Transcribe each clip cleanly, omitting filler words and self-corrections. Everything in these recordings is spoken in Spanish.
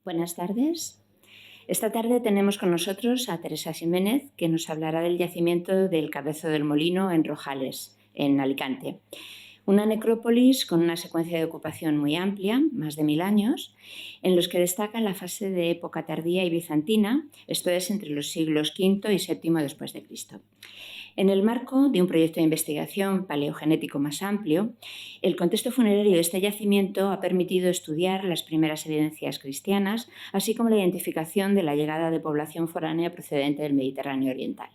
Buenas tardes. Esta tarde tenemos con nosotros a Teresa Ximénez, que nos hablará del yacimiento del Cabezo del Molino en Rojales, en Alicante. Una necrópolis con una secuencia de ocupación muy amplia, más de 1000 años, en los que destaca la fase de época tardía y bizantina, esto es entre los siglos V y VII después de Cristo. En el marco de un proyecto de investigación paleogenético más amplio, el contexto funerario de este yacimiento ha permitido estudiar las primeras evidencias cristianas, así como la identificación de la llegada de población foránea procedente del Mediterráneo oriental.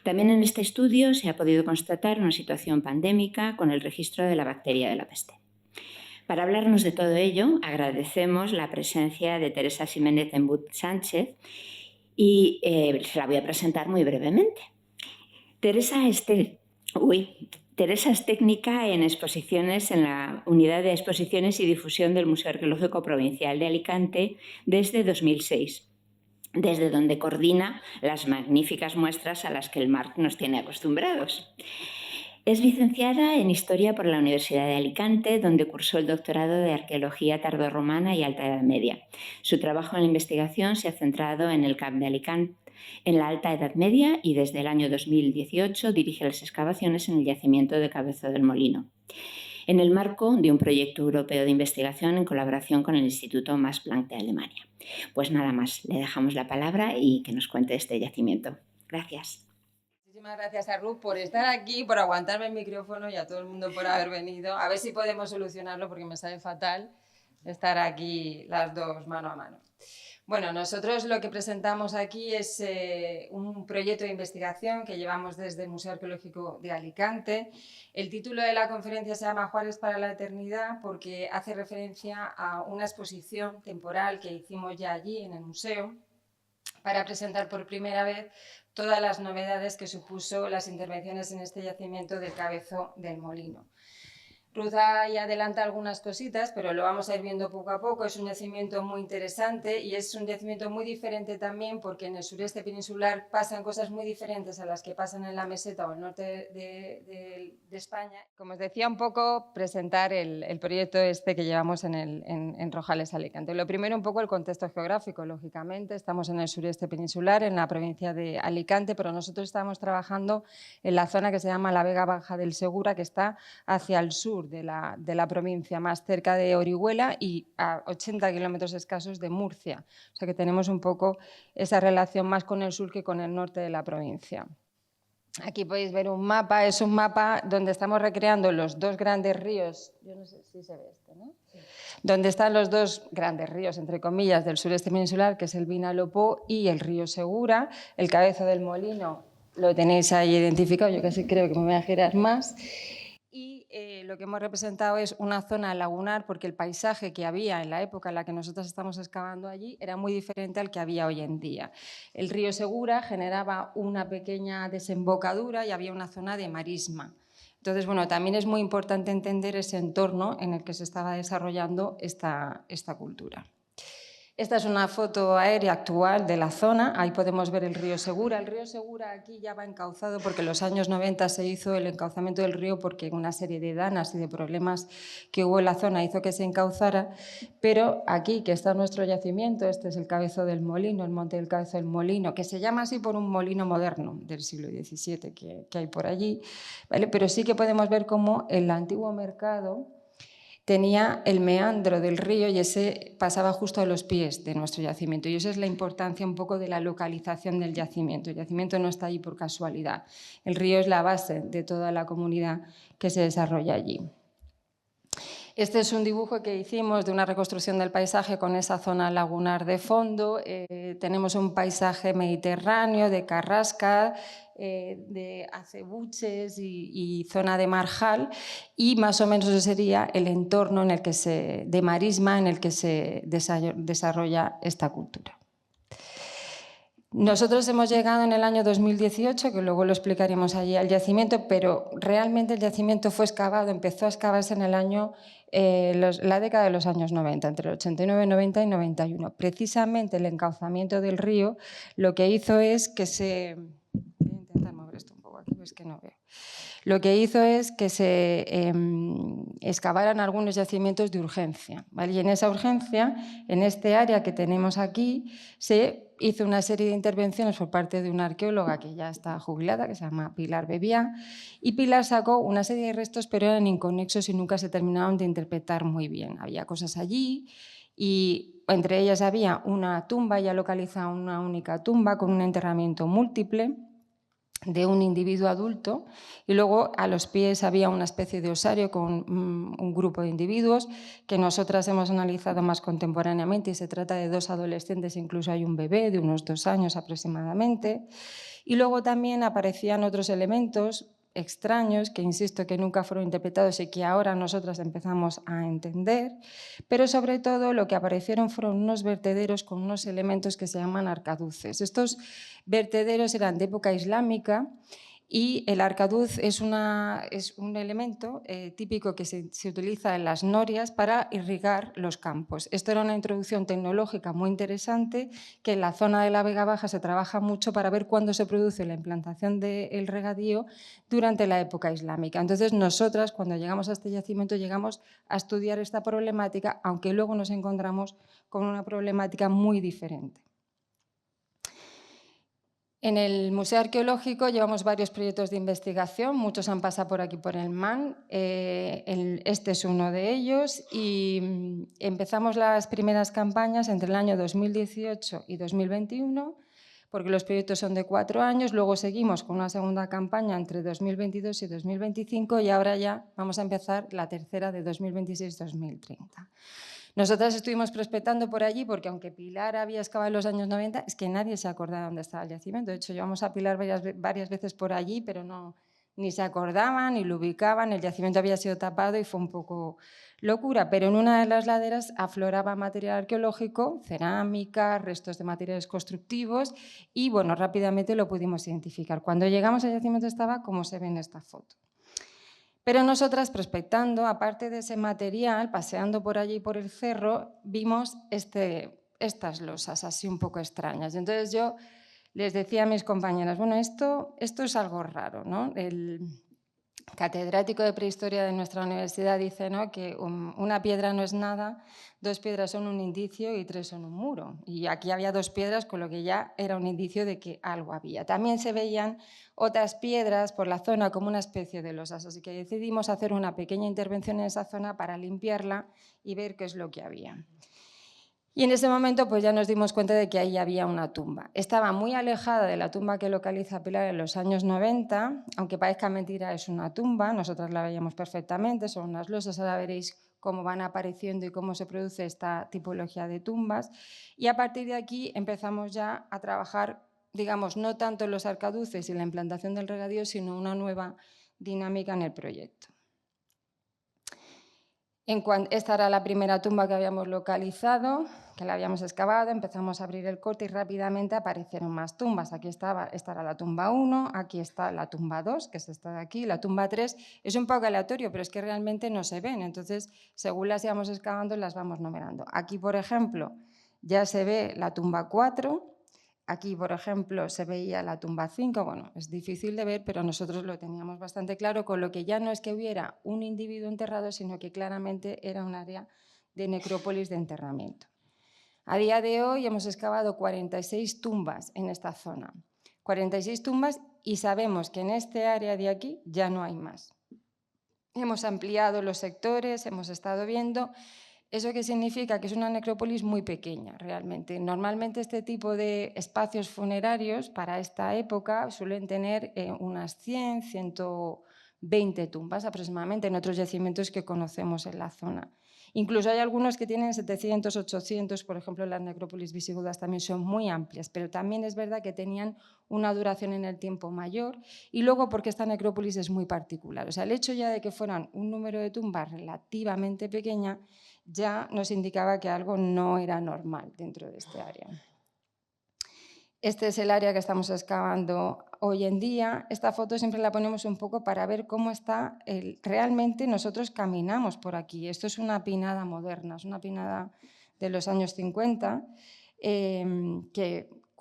También en este estudio se ha podido constatar una situación pandémica con el registro de la bacteria de la peste. Para hablarnos de todo ello, agradecemos la presencia de Teresa Ximénez Embut Sánchez y se la voy a presentar muy brevemente. Teresa es técnica en exposiciones en la Unidad de Exposiciones y Difusión del Museo Arqueológico Provincial de Alicante desde 2006, desde donde coordina las magníficas muestras a las que el MARC nos tiene acostumbrados. Es licenciada en Historia por la Universidad de Alicante, donde cursó el doctorado de Arqueología tardorromana y Alta Edad Media. Su trabajo en la investigación se ha centrado en el Camp de Alicante, en la Alta Edad Media, y desde el año 2018 dirige las excavaciones en el yacimiento de Cabezo del Molino, en el marco de un proyecto europeo de investigación en colaboración con el Instituto Max Planck de Alemania. Pues nada más, le dejamos la palabra y que nos cuente este yacimiento. Gracias. Muchísimas gracias a Ruth por estar aquí, por aguantarme el micrófono y a todo el mundo por haber venido. A ver si podemos solucionarlo porque me sabe fatal estar aquí las dos mano a mano. Bueno, nosotros lo que presentamos aquí es un proyecto de investigación que llevamos desde el Museo Arqueológico de Alicante. El título de la conferencia se llama Juárez para la Eternidad porque hace referencia a una exposición temporal que hicimos ya allí en el museo para presentar por primera vez todas las novedades que supuso las intervenciones en este yacimiento del Cabezo del Molino. Ruth ahí adelanta algunas cositas, pero lo vamos a ir viendo poco a poco. Es un yacimiento muy interesante y es un yacimiento muy diferente también porque en el sureste peninsular pasan cosas muy diferentes a las que pasan en la meseta o el norte de España. Como os decía, un poco presentar el proyecto este que llevamos en Rojales, Alicante. Lo primero, un poco el contexto geográfico. Lógicamente, estamos en el sureste peninsular, en la provincia de Alicante, pero nosotros estamos trabajando en la zona que se llama la Vega Baja del Segura, que está hacia el sur de la provincia, más cerca de Orihuela y a 80 kilómetros escasos de Murcia. O sea que tenemos un poco esa relación más con el sur que con el norte de la provincia. Aquí podéis ver un mapa, es un mapa donde estamos recreando los dos grandes ríos, yo no sé si se ve este, ¿no? Sí. Donde están los dos grandes ríos, entre comillas, del sureste peninsular, que es el Vinalopó y el río Segura. El Cabezo del Molino lo tenéis ahí identificado, yo casi creo que me voy a girar más. Y lo que hemos representado es una zona lagunar porque el paisaje que había en la época en la que nosotros estamos excavando allí era muy diferente al que había hoy en día. El río Segura generaba una pequeña desembocadura y había una zona de marisma. Entonces, bueno, también es muy importante entender ese entorno en el que se estaba desarrollando esta cultura. Esta es una foto aérea actual de la zona, ahí podemos ver el río Segura. El río Segura aquí ya va encauzado porque en los años 90 se hizo el encauzamiento del río porque una serie de danas y de problemas que hubo en la zona hizo que se encauzara, pero aquí que está nuestro yacimiento, este es el Cabezo del Molino, el monte del Cabezo del Molino, que se llama así por un molino moderno del siglo XVII que hay por allí, ¿vale? Pero sí que podemos ver cómo el antiguo mercado tenía el meandro del río y ese pasaba justo a los pies de nuestro yacimiento. Y esa es la importancia un poco de la localización del yacimiento. El yacimiento no está allí por casualidad. El río es la base de toda la comunidad que se desarrolla allí. Este es un dibujo que hicimos de una reconstrucción del paisaje con esa zona lagunar de fondo. Tenemos un paisaje mediterráneo de carrasca, de acebuches y zona de marjal, y más o menos ese sería el entorno en el que de marisma en el que se desarrolla esta cultura. Nosotros hemos llegado en el año 2018, que luego lo explicaremos allí, al yacimiento, pero realmente el yacimiento fue excavado, empezó a excavarse en el año, la década de los años 90, entre el 89, 90 y 91. Precisamente el encauzamiento del río lo que hizo es que voy a intentar mover esto un poco aquí, pues que no veo. lo que hizo es que se excavaran algunos yacimientos de urgencia, ¿vale? Y en esa urgencia, en este área que tenemos aquí, se hizo una serie de intervenciones por parte de una arqueóloga que ya está jubilada, que se llama Pilar Bebiá, y Pilar sacó una serie de restos, pero eran inconexos y nunca se terminaron de interpretar muy bien. Había cosas allí y entre ellas había una tumba, ya localizada una única tumba con un enterramiento múltiple de un individuo adulto, y luego a los pies había una especie de osario con un grupo de individuos que nosotras hemos analizado más contemporáneamente, y se trata de 2 adolescentes, incluso hay un bebé de unos 2 años aproximadamente. Y luego también aparecían otros elementos extraños que, insisto, que nunca fueron interpretados y que ahora nosotras empezamos a entender, pero sobre todo lo que aparecieron fueron unos vertederos con unos elementos que se llaman arcaduces. Estos vertederos eran de época islámica y el arcaduz es un elemento típico que se utiliza en las norias para irrigar los campos. Esto era una introducción tecnológica muy interesante que en la zona de la Vega Baja se trabaja mucho para ver cuándo se produce la implantación del regadío durante la época islámica. Entonces, nosotras, cuando llegamos a este yacimiento, llegamos a estudiar esta problemática, aunque luego nos encontramos con una problemática muy diferente. En el Museo Arqueológico llevamos varios proyectos de investigación, muchos han pasado por aquí por el MAN, este es uno de ellos, y empezamos las primeras campañas entre el año 2018 y 2021, porque los proyectos son de 4 años, luego seguimos con una segunda campaña entre 2022 y 2025 y ahora ya vamos a empezar la tercera de 2026-2030. Nosotras estuvimos prospectando por allí porque, aunque Pilar había excavado en los años 90, es que nadie se acordaba dónde estaba el yacimiento. De hecho, llevamos a Pilar varias veces por allí, pero ni se acordaban, ni lo ubicaban. El yacimiento había sido tapado y fue un poco locura. Pero en una de las laderas afloraba material arqueológico, cerámica, restos de materiales constructivos y, bueno, rápidamente lo pudimos identificar. Cuando llegamos al yacimiento estaba como se ve en esta foto. Pero nosotras, prospectando, aparte de ese material, paseando por allí por el cerro, vimos estas losas así un poco extrañas. Entonces yo les decía a mis compañeras, bueno, esto es algo raro, ¿no? El catedrático de prehistoria de nuestra universidad dice, ¿no?, que una piedra no es nada, 2 piedras son un indicio y 3 son un muro. Y aquí había 2 piedras, con lo que ya era un indicio de que algo había. También se veían otras piedras por la zona como una especie de losas, así que decidimos hacer una pequeña intervención en esa zona para limpiarla y ver qué es lo que había. Y en ese momento pues ya nos dimos cuenta de que ahí había una tumba. Estaba muy alejada de la tumba que localiza Pilar en los años 90, aunque parezca mentira, es una tumba, nosotras la veíamos perfectamente, son unas losas, ahora veréis cómo van apareciendo y cómo se produce esta tipología de tumbas. Y a partir de aquí empezamos ya a trabajar, digamos, no tanto en los arcaduces y la implantación del regadío, sino una nueva dinámica en el proyecto. Esta era la primera tumba que habíamos localizado, que la habíamos excavado, empezamos a abrir el corte y rápidamente aparecieron más tumbas. Aquí esta era la tumba 1, aquí está la tumba 2, que es esta de aquí, la tumba 3. Es un poco aleatorio, pero es que realmente no se ven, entonces según las íbamos excavando las vamos numerando. Aquí, por ejemplo, ya se ve la tumba 4, aquí, por ejemplo, se veía la tumba 5, bueno, es difícil de ver, pero nosotros lo teníamos bastante claro, con lo que ya no es que hubiera un individuo enterrado, sino que claramente era un área de necrópolis de enterramiento. A día de hoy hemos excavado 46 tumbas en esta zona, 46 tumbas, y sabemos que en este área de aquí ya no hay más. Hemos ampliado los sectores, hemos estado viendo. ¿Eso qué significa? Que es una necrópolis muy pequeña, realmente. Normalmente este tipo de espacios funerarios para esta época suelen tener unas 100, 120 tumbas aproximadamente en otros yacimientos que conocemos en la zona. Incluso hay algunos que tienen 700, 800, por ejemplo, las necrópolis visigodas también son muy amplias, pero también es verdad que tenían una duración en el tiempo mayor, y luego porque esta necrópolis es muy particular. O sea, el hecho ya de que fueran un número de tumbas relativamente pequeña ya nos indicaba que algo no era normal dentro de este área. Este es el área que estamos excavando hoy en día. Esta foto siempre la ponemos un poco para ver cómo está. Realmente nosotros caminamos por aquí. Esto es una pinada moderna, es una pinada de los años 50,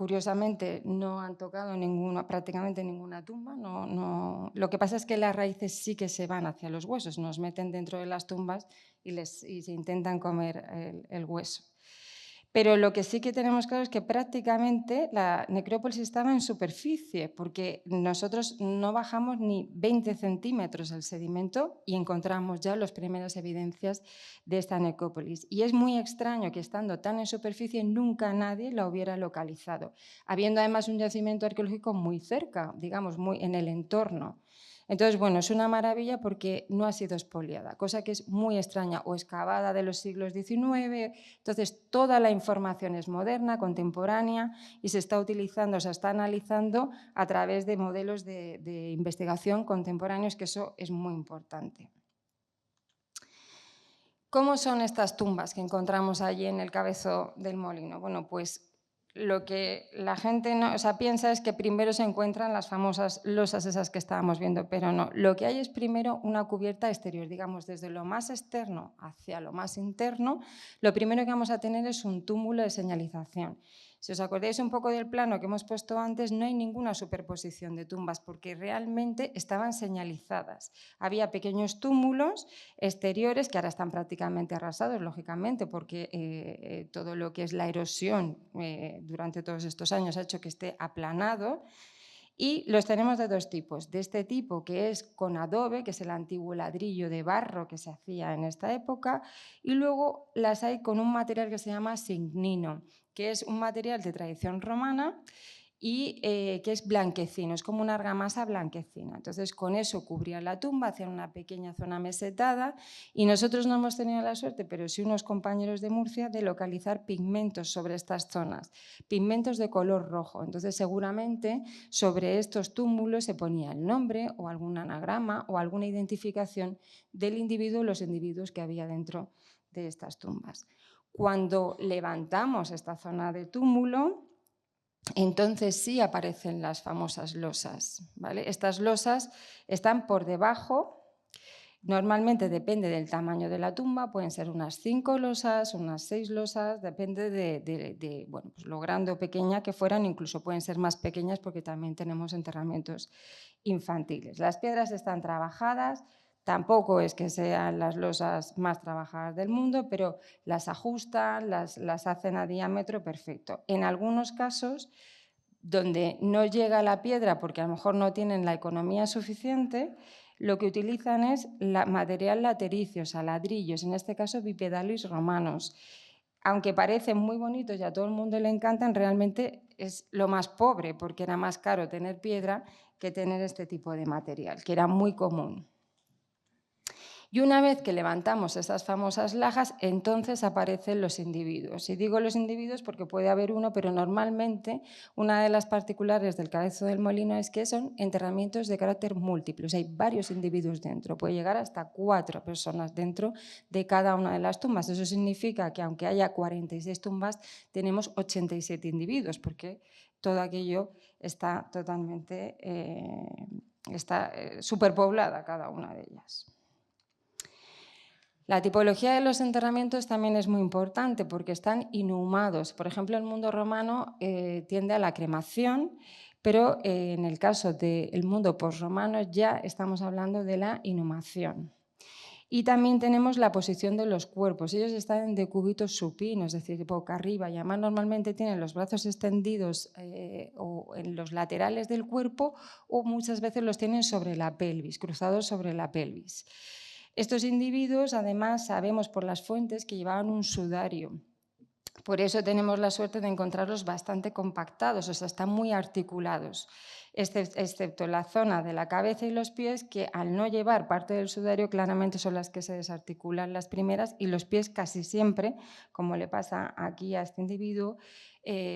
curiosamente no han tocado prácticamente ninguna tumba. Lo que pasa es que las raíces sí que se van hacia los huesos, nos meten dentro de las tumbas y se intentan comer el hueso. Pero lo que sí que tenemos claro es que prácticamente la necrópolis estaba en superficie, porque nosotros no bajamos ni 20 centímetros el sedimento y encontramos ya las primeras evidencias de esta necrópolis. Y es muy extraño que estando tan en superficie nunca nadie la hubiera localizado, habiendo además un yacimiento arqueológico muy cerca, digamos, muy en el entorno. Entonces, bueno, es una maravilla porque no ha sido expoliada, cosa que es muy extraña, o excavada de los siglos XIX. Entonces, toda la información es moderna, contemporánea, y se está utilizando, se está analizando a través de modelos de investigación contemporáneos, que eso es muy importante. ¿Cómo son estas tumbas que encontramos allí en el Cabezo del Molino? Bueno, pues lo que la gente piensa es que primero se encuentran las famosas losas esas que estábamos viendo, pero no. Lo que hay es primero una cubierta exterior, digamos, desde lo más externo hacia lo más interno. Lo primero que vamos a tener es un túmulo de señalización. Si os acordáis un poco del plano que hemos puesto antes, no hay ninguna superposición de tumbas porque realmente estaban señalizadas. Había pequeños túmulos exteriores que ahora están prácticamente arrasados, lógicamente, porque todo lo que es la erosión durante todos estos años ha hecho que esté aplanado. Y los tenemos de dos tipos. De este tipo, que es con adobe, que es el antiguo ladrillo de barro que se hacía en esta época, y luego las hay con un material que se llama signino, que es un material de tradición romana y que es blanquecino, es como una argamasa blanquecina. Entonces, con eso cubrían la tumba, hacían una pequeña zona mesetada y nosotros no hemos tenido la suerte, pero sí unos compañeros de Murcia, de localizar pigmentos sobre estas zonas, pigmentos de color rojo. Entonces, seguramente sobre estos túmulos se ponía el nombre o algún anagrama o alguna identificación del individuo, los individuos que había dentro de estas tumbas. Cuando levantamos esta zona de túmulo, entonces sí aparecen las famosas losas, ¿vale? Estas losas están por debajo, normalmente depende del tamaño de la tumba, pueden ser unas 5 losas, unas 6 losas, depende de bueno, pues lo grande o pequeña que fueran, incluso pueden ser más pequeñas porque también tenemos enterramientos infantiles. Las piedras están trabajadas. Tampoco es que sean las losas más trabajadas del mundo, pero las ajustan, las hacen a diámetro perfecto. En algunos casos, donde no llega la piedra porque a lo mejor no tienen la economía suficiente, lo que utilizan es material latericio, o sea, ladrillos, en este caso bipedalis romanos. Aunque parecen muy bonitos y a todo el mundo le encantan, realmente es lo más pobre porque era más caro tener piedra que tener este tipo de material, que era muy común. Y una vez que levantamos esas famosas lajas, entonces aparecen los individuos. Y digo los individuos porque puede haber uno, pero normalmente una de las particulares del Cabezo del Molino es que son enterramientos de carácter múltiple. O sea, hay varios individuos dentro, puede llegar hasta 4 personas dentro de cada una de las tumbas. Eso significa que aunque haya 46 tumbas, tenemos 87 individuos, porque todo aquello está totalmente superpoblada cada una de ellas. La tipología de los enterramientos también es muy importante porque están inhumados. Por ejemplo, el mundo romano tiende a la cremación, pero en el caso del mundo posromano ya estamos hablando de la inhumación. Y también tenemos la posición de los cuerpos. Ellos están en decúbito supino, es decir, boca arriba, y además normalmente tienen los brazos extendidos o en los laterales del cuerpo, o muchas veces los tienen sobre la pelvis, cruzados sobre la pelvis. Estos individuos, además, sabemos por las fuentes que llevaban un sudario. Por eso tenemos la suerte de encontrarlos bastante compactados, o sea, están muy articulados, excepto la zona de la cabeza y los pies, que al no llevar parte del sudario claramente son las que se desarticulan las primeras, y los pies casi siempre, como le pasa aquí a este individuo,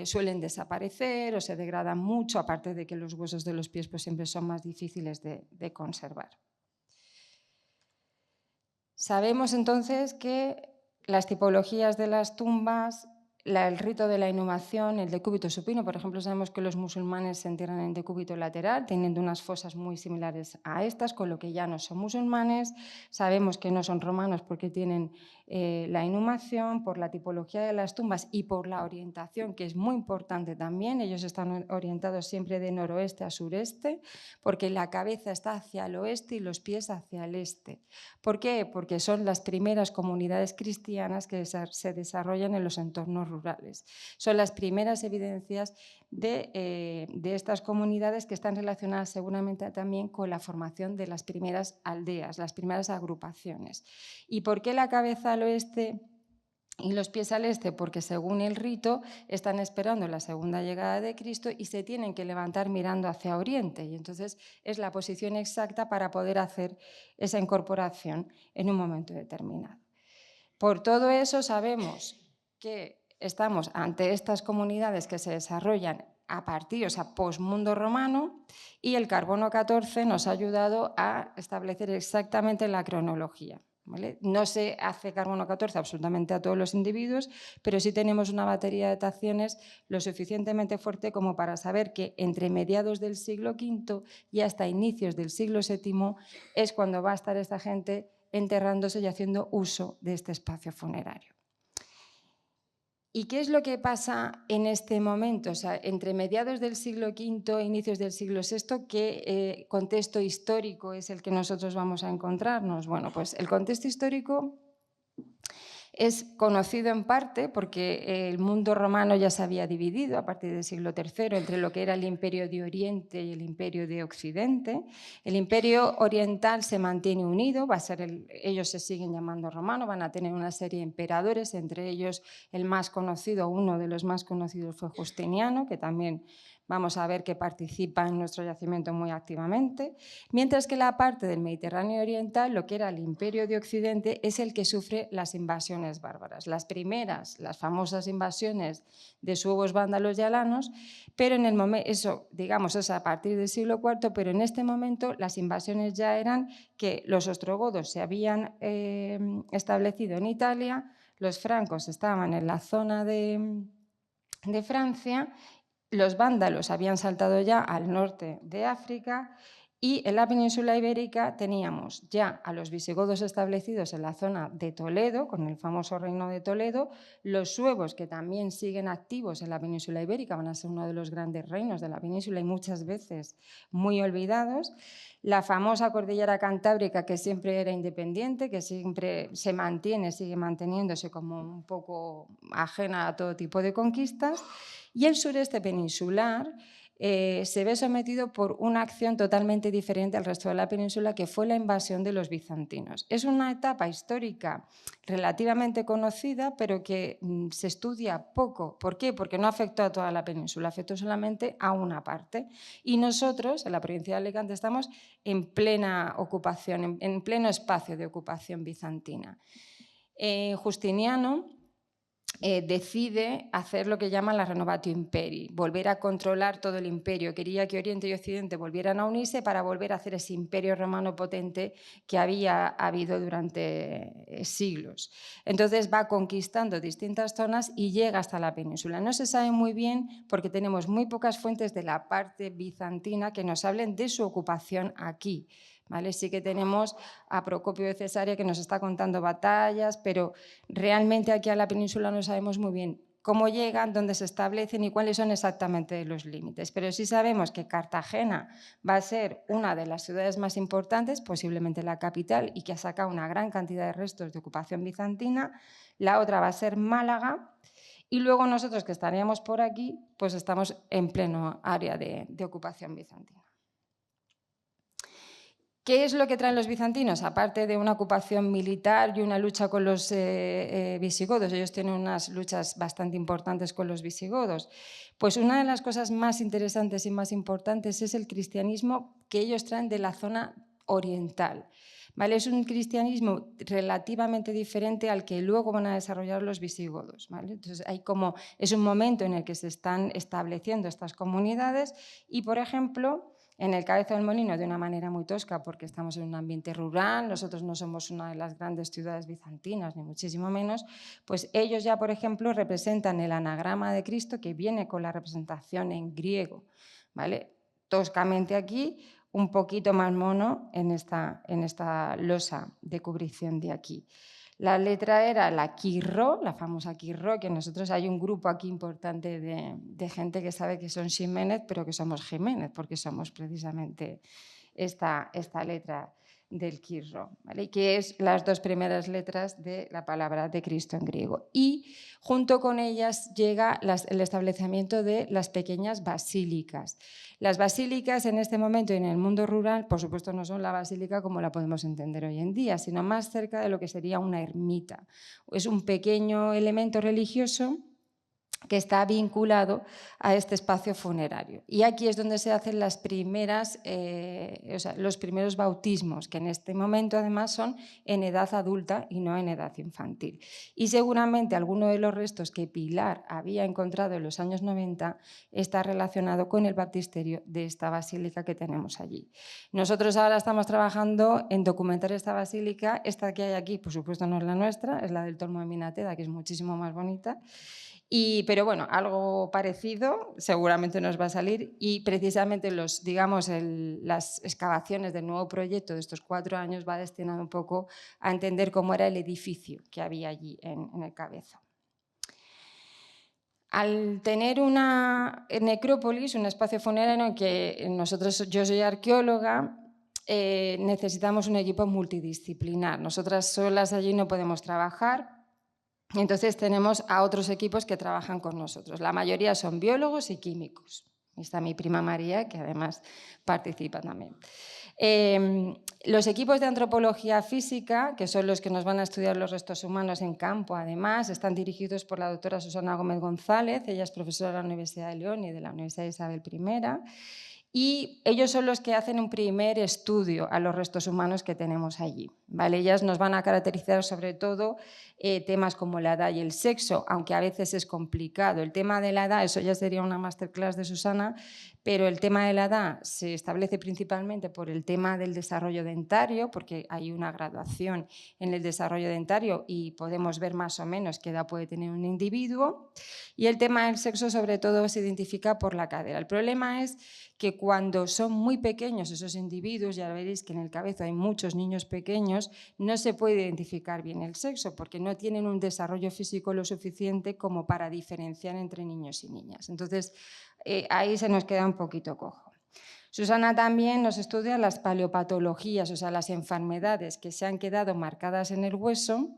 suelen desaparecer o se degradan mucho, aparte de que los huesos de los pies pues, siempre son más difíciles de conservar. Sabemos entonces que las tipologías de las tumbas, el rito de la inhumación, el decúbito supino, por ejemplo, sabemos que los musulmanes se entierran en decúbito lateral, teniendo unas fosas muy similares a estas, con lo que ya no son musulmanes. Sabemos que no son romanos porque tienen la inhumación, por la tipología de las tumbas y por la orientación, que es muy importante también. Ellos están orientados siempre de noroeste a sureste, porque la cabeza está hacia el oeste y los pies hacia el este. ¿Por qué? Porque son las primeras comunidades cristianas que se desarrollan en los entornos rurales. Son las primeras evidencias de estas comunidades que están relacionadas seguramente también con la formación de las primeras aldeas, las primeras agrupaciones. ¿Y por qué la cabeza al oeste y los pies al este? Porque según el rito están esperando la segunda llegada de Cristo y se tienen que levantar mirando hacia oriente, y entonces es la posición exacta para poder hacer esa incorporación en un momento determinado. Por todo eso sabemos que estamos ante estas comunidades que se desarrollan a partir, o sea, posmundo romano, y el carbono 14 nos ha ayudado a establecer exactamente la cronología. ¿Vale? No se hace carbono 14 absolutamente a todos los individuos, pero sí tenemos una batería de dataciones lo suficientemente fuerte como para saber que entre mediados del siglo V y hasta inicios del siglo VII es cuando va a estar esta gente enterrándose y haciendo uso de este espacio funerario. ¿Y qué es lo que pasa en este momento? O sea, entre mediados del siglo V e inicios del siglo VI, ¿qué contexto histórico es el que nosotros vamos a encontrarnos? Bueno, pues el contexto histórico es conocido en parte porque el mundo romano ya se había dividido a partir del siglo III entre lo que era el Imperio de Oriente y el Imperio de Occidente. El Imperio Oriental se mantiene unido, ellos se siguen llamando romanos, van a tener una serie de emperadores, entre ellos el más conocido, uno de los más conocidos fue Justiniano, que también vamos a ver que participa en nuestro yacimiento muy activamente, mientras que la parte del Mediterráneo oriental, lo que era el Imperio de Occidente, es el que sufre las invasiones bárbaras. Las primeras, las famosas invasiones de suevos, vándalos y alanos, pero en el momento, eso, digamos, es a partir del siglo IV, pero en este momento las invasiones ya eran que los ostrogodos se habían establecido en Italia, los francos estaban en la zona de Francia, los vándalos habían saltado ya al norte de África y en la península ibérica teníamos ya a los visigodos establecidos en la zona de Toledo, con el famoso reino de Toledo, los suevos que también siguen activos en la península ibérica, van a ser uno de los grandes reinos de la península y muchas veces muy olvidados, la famosa cordillera cantábrica que siempre era independiente, que siempre se mantiene, sigue manteniéndose como un poco ajena a todo tipo de conquistas, y el sureste peninsular se ve sometido por una acción totalmente diferente al resto de la península, que fue la invasión de los bizantinos. Es una etapa histórica relativamente conocida, pero que se estudia poco. ¿Por qué? Porque no afectó a toda la península, afectó solamente a una parte. Y nosotros, en la provincia de Alicante, estamos en plena ocupación, en pleno espacio de ocupación bizantina. Justiniano decide hacer lo que llaman la Renovatio Imperii, volver a controlar todo el imperio. Quería que Oriente y Occidente volvieran a unirse para volver a hacer ese imperio romano potente que había habido durante siglos. Entonces va conquistando distintas zonas y llega hasta la península. No se sabe muy bien porque tenemos muy pocas fuentes de la parte bizantina que nos hablen de su ocupación aquí. ¿Vale? Sí que tenemos a Procopio de Cesarea que nos está contando batallas, pero realmente aquí a la península no sabemos muy bien cómo llegan, dónde se establecen y cuáles son exactamente los límites. Pero sí sabemos que Cartagena va a ser una de las ciudades más importantes, posiblemente la capital, y que ha sacado una gran cantidad de restos de ocupación bizantina. La otra va a ser Málaga. Y luego nosotros, que estaríamos por aquí, pues estamos en pleno área de ocupación bizantina. ¿Qué es lo que traen los bizantinos? Aparte de una ocupación militar y una lucha con los visigodos, ellos tienen unas luchas bastante importantes con los visigodos, pues una de las cosas más interesantes y más importantes es el cristianismo que ellos traen de la zona oriental. ¿Vale? Es un cristianismo relativamente diferente al que luego van a desarrollar los visigodos. ¿Vale? Entonces, es un momento en el que se están estableciendo estas comunidades y, por ejemplo, en el Cabezo del Molino, de una manera muy tosca, porque estamos en un ambiente rural, nosotros no somos una de las grandes ciudades bizantinas, ni muchísimo menos, pues ellos ya, por ejemplo, representan el anagrama de Cristo que viene con la representación en griego, ¿vale? Toscamente aquí, un poquito más mono en esta losa de cubrición de aquí. La letra era la Quirró, la famosa Quirró, que nosotros hay un grupo aquí importante de gente que sabe que son Ximénez, pero que somos Jiménez, porque somos precisamente esta letra del Quirró, ¿vale? Y que es las dos primeras letras de la palabra de Cristo en griego. Y junto con ellas llega el establecimiento de las pequeñas basílicas. Las basílicas en este momento y en el mundo rural, por supuesto, no son la basílica como la podemos entender hoy en día, sino más cerca de lo que sería una ermita. Es un pequeño elemento religioso que está vinculado a este espacio funerario. Y aquí es donde se hacen los primeros bautismos, que en este momento además son en edad adulta y no en edad infantil. Y seguramente alguno de los restos que Pilar había encontrado en los años 90 está relacionado con el baptisterio de esta basílica que tenemos allí. Nosotros ahora estamos trabajando en documentar esta basílica. Esta que hay aquí, por supuesto, no es la nuestra, es la del Tormo de Minateda, que es muchísimo más bonita. Pero bueno, algo parecido seguramente nos va a salir y precisamente las excavaciones del nuevo proyecto de estos 4 años va destinado un poco a entender cómo era el edificio que había allí en el Cabezo. Al tener una necrópolis, un espacio funerario en que yo soy arqueóloga, necesitamos un equipo multidisciplinar. Nosotras solas allí no podemos trabajar. Entonces tenemos a otros equipos que trabajan con nosotros. La mayoría son biólogos y químicos. Está mi prima María, que además participa también. Los equipos de antropología física, que son los que nos van a estudiar los restos humanos en campo, además, están dirigidos por la doctora Susana Gómez González. Ella es profesora de la Universidad de León y de la Universidad de Isabel I. Y ellos son los que hacen un primer estudio a los restos humanos que tenemos allí, ¿vale? Ellas nos van a caracterizar sobre todo temas como la edad y el sexo, aunque a veces es complicado. El tema de la edad, eso ya sería una masterclass de Susana, pero el tema de la edad se establece principalmente por el tema del desarrollo dentario, porque hay una graduación en el desarrollo dentario y podemos ver más o menos qué edad puede tener un individuo. Y el tema del sexo sobre todo se identifica por la cadera. El problema es que cuando son muy pequeños esos individuos, ya veréis que en el Cabezo hay muchos niños pequeños, no se puede identificar bien el sexo porque no tienen un desarrollo físico lo suficiente como para diferenciar entre niños y niñas. Entonces, ahí se nos queda un poquito cojo. Susana también nos estudia las paleopatologías, o sea, las enfermedades que se han quedado marcadas en el hueso,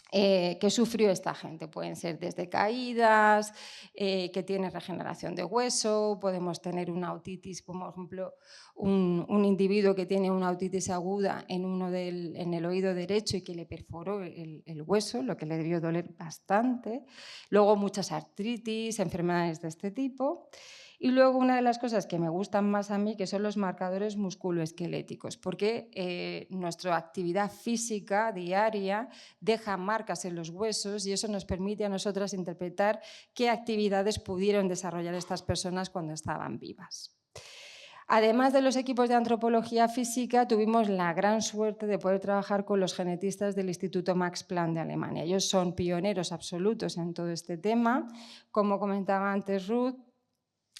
que sufrió esta gente. Pueden ser desde caídas, que tiene regeneración de hueso, podemos tener una otitis, como por ejemplo un individuo que tiene una otitis aguda en el oído derecho y que le perforó el hueso, lo que le debió doler bastante. Luego muchas artritis, enfermedades de este tipo. Y luego una de las cosas que me gustan más a mí, que son los marcadores musculoesqueléticos, porque nuestra actividad física diaria deja marcas en los huesos y eso nos permite a nosotras interpretar qué actividades pudieron desarrollar estas personas cuando estaban vivas. Además de los equipos de antropología física, tuvimos la gran suerte de poder trabajar con los genetistas del Instituto Max Planck de Alemania. Ellos son pioneros absolutos en todo este tema. Como comentaba antes Ruth,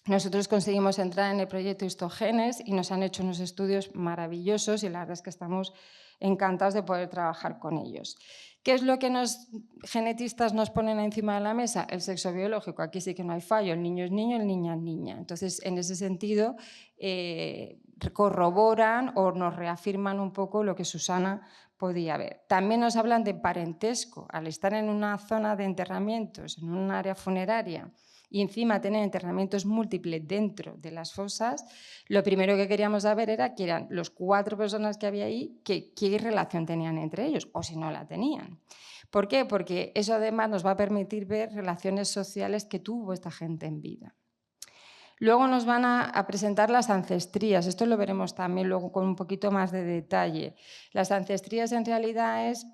nosotros conseguimos entrar en el proyecto Histogenes y nos han hecho unos estudios maravillosos y la verdad es que estamos encantados de poder trabajar con ellos. ¿Qué es lo que los genetistas nos ponen encima de la mesa? El sexo biológico. Aquí sí que no hay fallo. El niño es niño, el niña es niña. Entonces, en ese sentido, corroboran o nos reafirman un poco lo que Susana podía ver. También nos hablan de parentesco. Al estar en una zona de enterramientos, en un área funeraria, y encima tener enterramientos múltiples dentro de las fosas, lo primero que queríamos saber era que eran los 4 personas que había ahí, qué relación tenían entre ellos, o si no la tenían. ¿Por qué? Porque eso además nos va a permitir ver relaciones sociales que tuvo esta gente en vida. Luego nos van a presentar las ancestrías. Esto lo veremos también luego con un poquito más de detalle. Las ancestrías en realidad es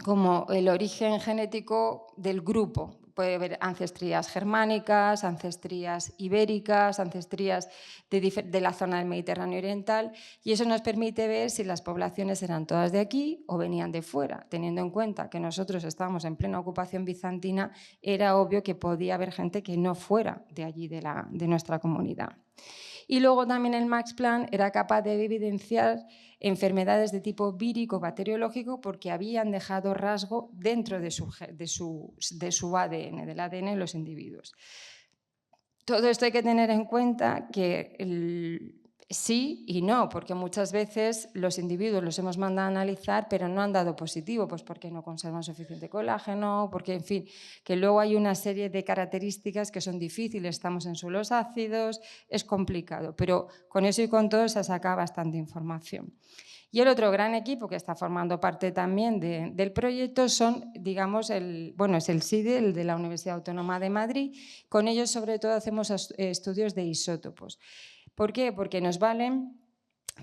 como el origen genético del grupo. Puede haber ancestrías germánicas, ancestrías ibéricas, ancestrías de la zona del Mediterráneo oriental, y eso nos permite ver si las poblaciones eran todas de aquí o venían de fuera. Teniendo en cuenta que nosotros estábamos en plena ocupación bizantina, era obvio que podía haber gente que no fuera de allí, de nuestra comunidad. Y luego también el Max Planck era capaz de evidenciar enfermedades de tipo vírico bacteriológico porque habían dejado rasgo dentro de su ADN, del ADN de los individuos. Todo esto hay que tener en cuenta que sí y no, porque muchas veces los individuos los hemos mandado a analizar, pero no han dado positivo, pues porque no conservan suficiente colágeno, porque, en fin, que luego hay una serie de características que son difíciles, estamos en suelos ácidos, es complicado, pero con eso y con todo se saca bastante información. Y el otro gran equipo que está formando parte también del proyecto son, digamos, es el SIDE, el de la Universidad Autónoma de Madrid. Con ellos, sobre todo, hacemos estudios de isótopos. ¿Por qué? Porque nos valen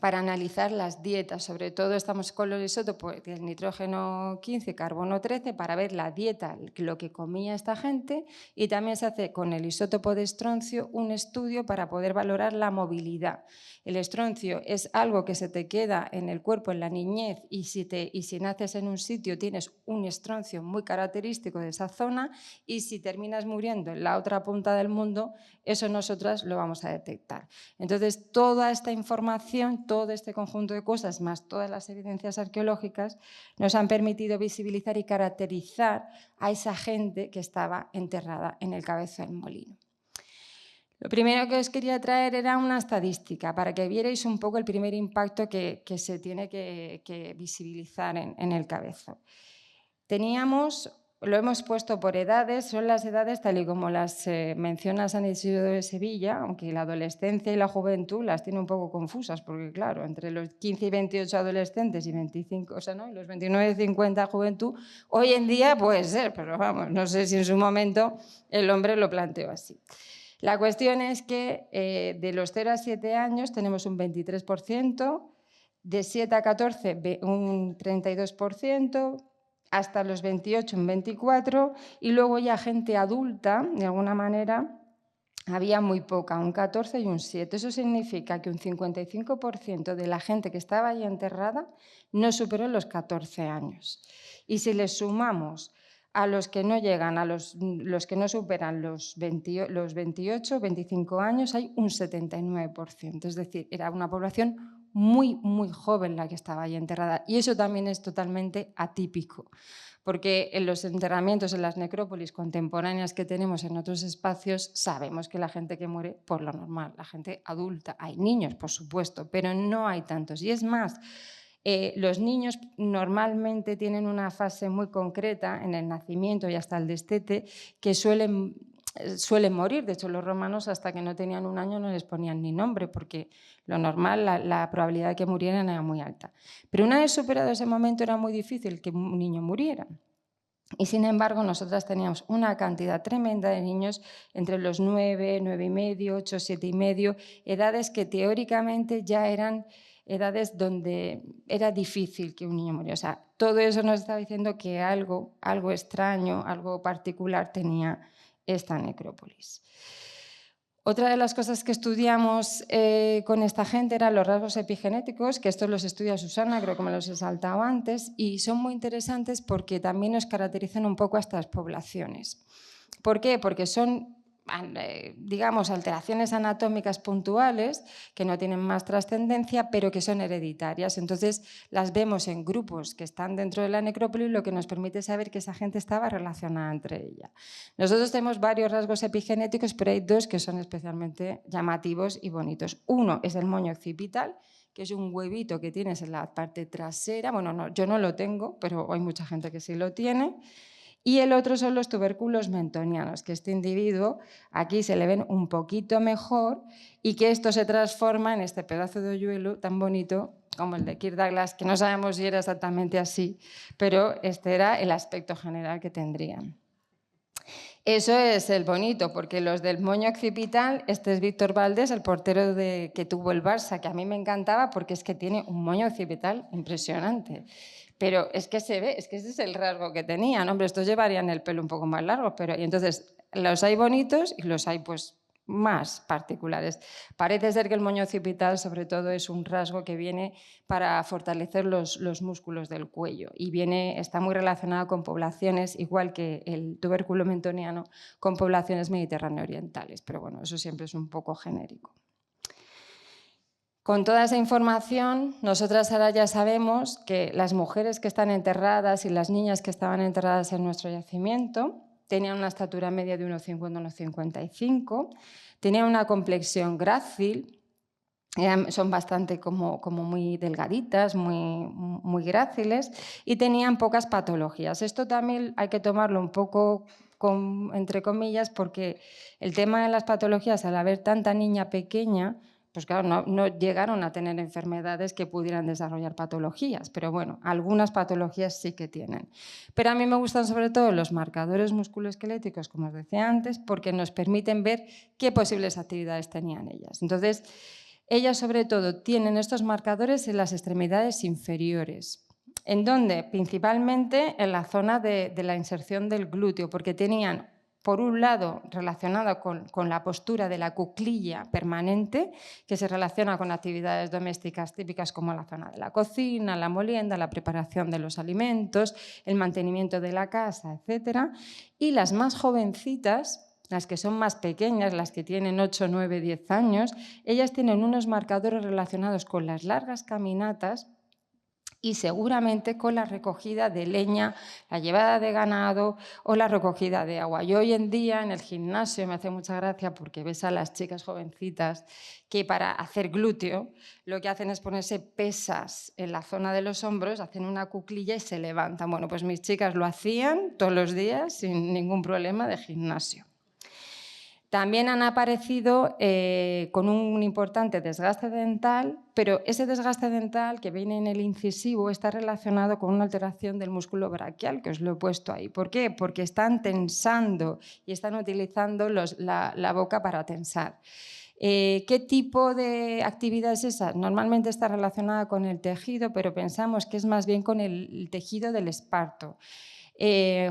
para analizar las dietas, sobre todo estamos con los isótopos del nitrógeno 15, carbono 13, para ver la dieta, lo que comía esta gente, y también se hace con el isótopo de estroncio un estudio para poder valorar la movilidad. El estroncio es algo que se te queda en el cuerpo en la niñez y si naces en un sitio tienes un estroncio muy característico de esa zona y si terminas muriendo en la otra punta del mundo, eso nosotras lo vamos a detectar. Entonces, toda esta información, todo este conjunto de cosas, más todas las evidencias arqueológicas, nos han permitido visibilizar y caracterizar a esa gente que estaba enterrada en el Cabezo del Molino. Lo primero que os quería traer era una estadística para que vierais un poco el primer impacto que se tiene que visibilizar en el Cabezo. Lo hemos puesto por edades, son las edades tal y como las menciona San Isidro de Sevilla, aunque la adolescencia y la juventud las tiene un poco confusas, porque claro, entre los 15 y 28 adolescentes y 25, y los 29 y 50 juventud, hoy en día puede ser, pero vamos, no sé si en su momento el hombre lo planteó así. La cuestión es que de los 0 a 7 años tenemos un 23%, de 7 a 14 un 32%, hasta los 28 un 24%, y luego ya gente adulta, de alguna manera, había muy poca, un 14 y un 7. Eso significa que un 55% de la gente que estaba ahí enterrada no superó los 14 años. Y si le sumamos a los que no llegan, a los que no superan los 28, 25 años, hay un 79%. Es decir, era una población muy, muy joven la que estaba ahí enterrada. Y eso también es totalmente atípico, porque en los enterramientos, en las necrópolis contemporáneas que tenemos en otros espacios, sabemos que la gente que muere, por lo normal, la gente adulta, hay niños, por supuesto, pero no hay tantos. Y es más, los niños normalmente tienen una fase muy concreta en el nacimiento y hasta el destete que suelen morir. De hecho, los romanos hasta que no tenían un año no les ponían ni nombre porque lo normal, la probabilidad de que murieran era muy alta. Pero una vez superado ese momento era muy difícil que un niño muriera. Y sin embargo, nosotras teníamos una cantidad tremenda de niños entre los 9, 9 y medio, 8, 7 y medio, edades que teóricamente ya eran edades donde era difícil que un niño muriera. O sea, todo eso nos está diciendo que algo extraño, algo particular tenía esta necrópolis. Otra de las cosas que estudiamos con esta gente eran los rasgos epigenéticos, que estos los estudia Susana, creo que me los he saltado antes, y son muy interesantes porque también nos caracterizan un poco a estas poblaciones. ¿Por qué? Porque son, digamos, alteraciones anatómicas puntuales que no tienen más trascendencia, pero que son hereditarias. Entonces, las vemos en grupos que están dentro de la necrópolis, lo que nos permite saber que esa gente estaba relacionada entre ella. Nosotros tenemos varios rasgos epigenéticos, pero hay dos que son especialmente llamativos y bonitos. Uno es el moño occipital, que es un huevito que tienes en la parte trasera. Bueno, no, yo no lo tengo, pero hay mucha gente que sí lo tiene. Y el otro son los tubérculos mentonianos, que este individuo aquí se le ven un poquito mejor y que esto se transforma en este pedazo de hoyuelo tan bonito como el de Kirk Douglas, que no sabemos si era exactamente así, pero este era el aspecto general que tendrían. Eso es el bonito, porque los del moño occipital, este es Víctor Valdés, el portero que tuvo el Barça, que a mí me encantaba porque es que tiene un moño occipital impresionante. Pero es que se ve, es que ese es el rasgo que tenían. Hombre, estos llevarían el pelo un poco más largo, y entonces los hay bonitos y los hay pues más particulares. Parece ser que el moño occipital sobre todo es un rasgo que viene para fortalecer los músculos del cuello y está muy relacionado con poblaciones, igual que el tubérculo mentoniano, con poblaciones mediterráneo orientales, pero bueno, eso siempre es un poco genérico. Con toda esa información, nosotras ahora ya sabemos que las mujeres que están enterradas y las niñas que estaban enterradas en nuestro yacimiento tenían una estatura media de 1,50 a 1,55, tenían una complexión grácil, son bastante como muy delgaditas, muy gráciles y tenían pocas patologías. Esto también hay que tomarlo un poco entre comillas porque el tema de las patologías, al haber tanta niña pequeña, pues claro, no llegaron a tener enfermedades que pudieran desarrollar patologías, pero bueno, algunas patologías sí que tienen. Pero a mí me gustan sobre todo los marcadores musculoesqueléticos, como os decía antes, porque nos permiten ver qué posibles actividades tenían ellas. Entonces, ellas sobre todo tienen estos marcadores en las extremidades inferiores. ¿En dónde? Principalmente en la zona de la inserción del glúteo, porque tenían, por un lado, relacionado con la postura de la cuclilla permanente, que se relaciona con actividades domésticas típicas como la zona de la cocina, la molienda, la preparación de los alimentos, el mantenimiento de la casa, etc. Y las más jovencitas, las que son más pequeñas, las que tienen 8, 9, 10 años, ellas tienen unos marcadores relacionados con las largas caminatas y seguramente con la recogida de leña, la llevada de ganado o la recogida de agua. Yo hoy en día en el gimnasio me hace mucha gracia porque ves a las chicas jovencitas que para hacer glúteo lo que hacen es ponerse pesas en la zona de los hombros, hacen una cuclilla y se levantan. Bueno, pues mis chicas lo hacían todos los días sin ningún problema de gimnasio. También han aparecido con un importante desgaste dental, pero ese desgaste dental que viene en el incisivo está relacionado con una alteración del músculo braquial, que os lo he puesto ahí. ¿Por qué? Porque están tensando y están utilizando la boca para tensar. ¿Qué tipo de actividad es esa? Normalmente está relacionada con el tejido, pero pensamos que es más bien con el tejido del esparto.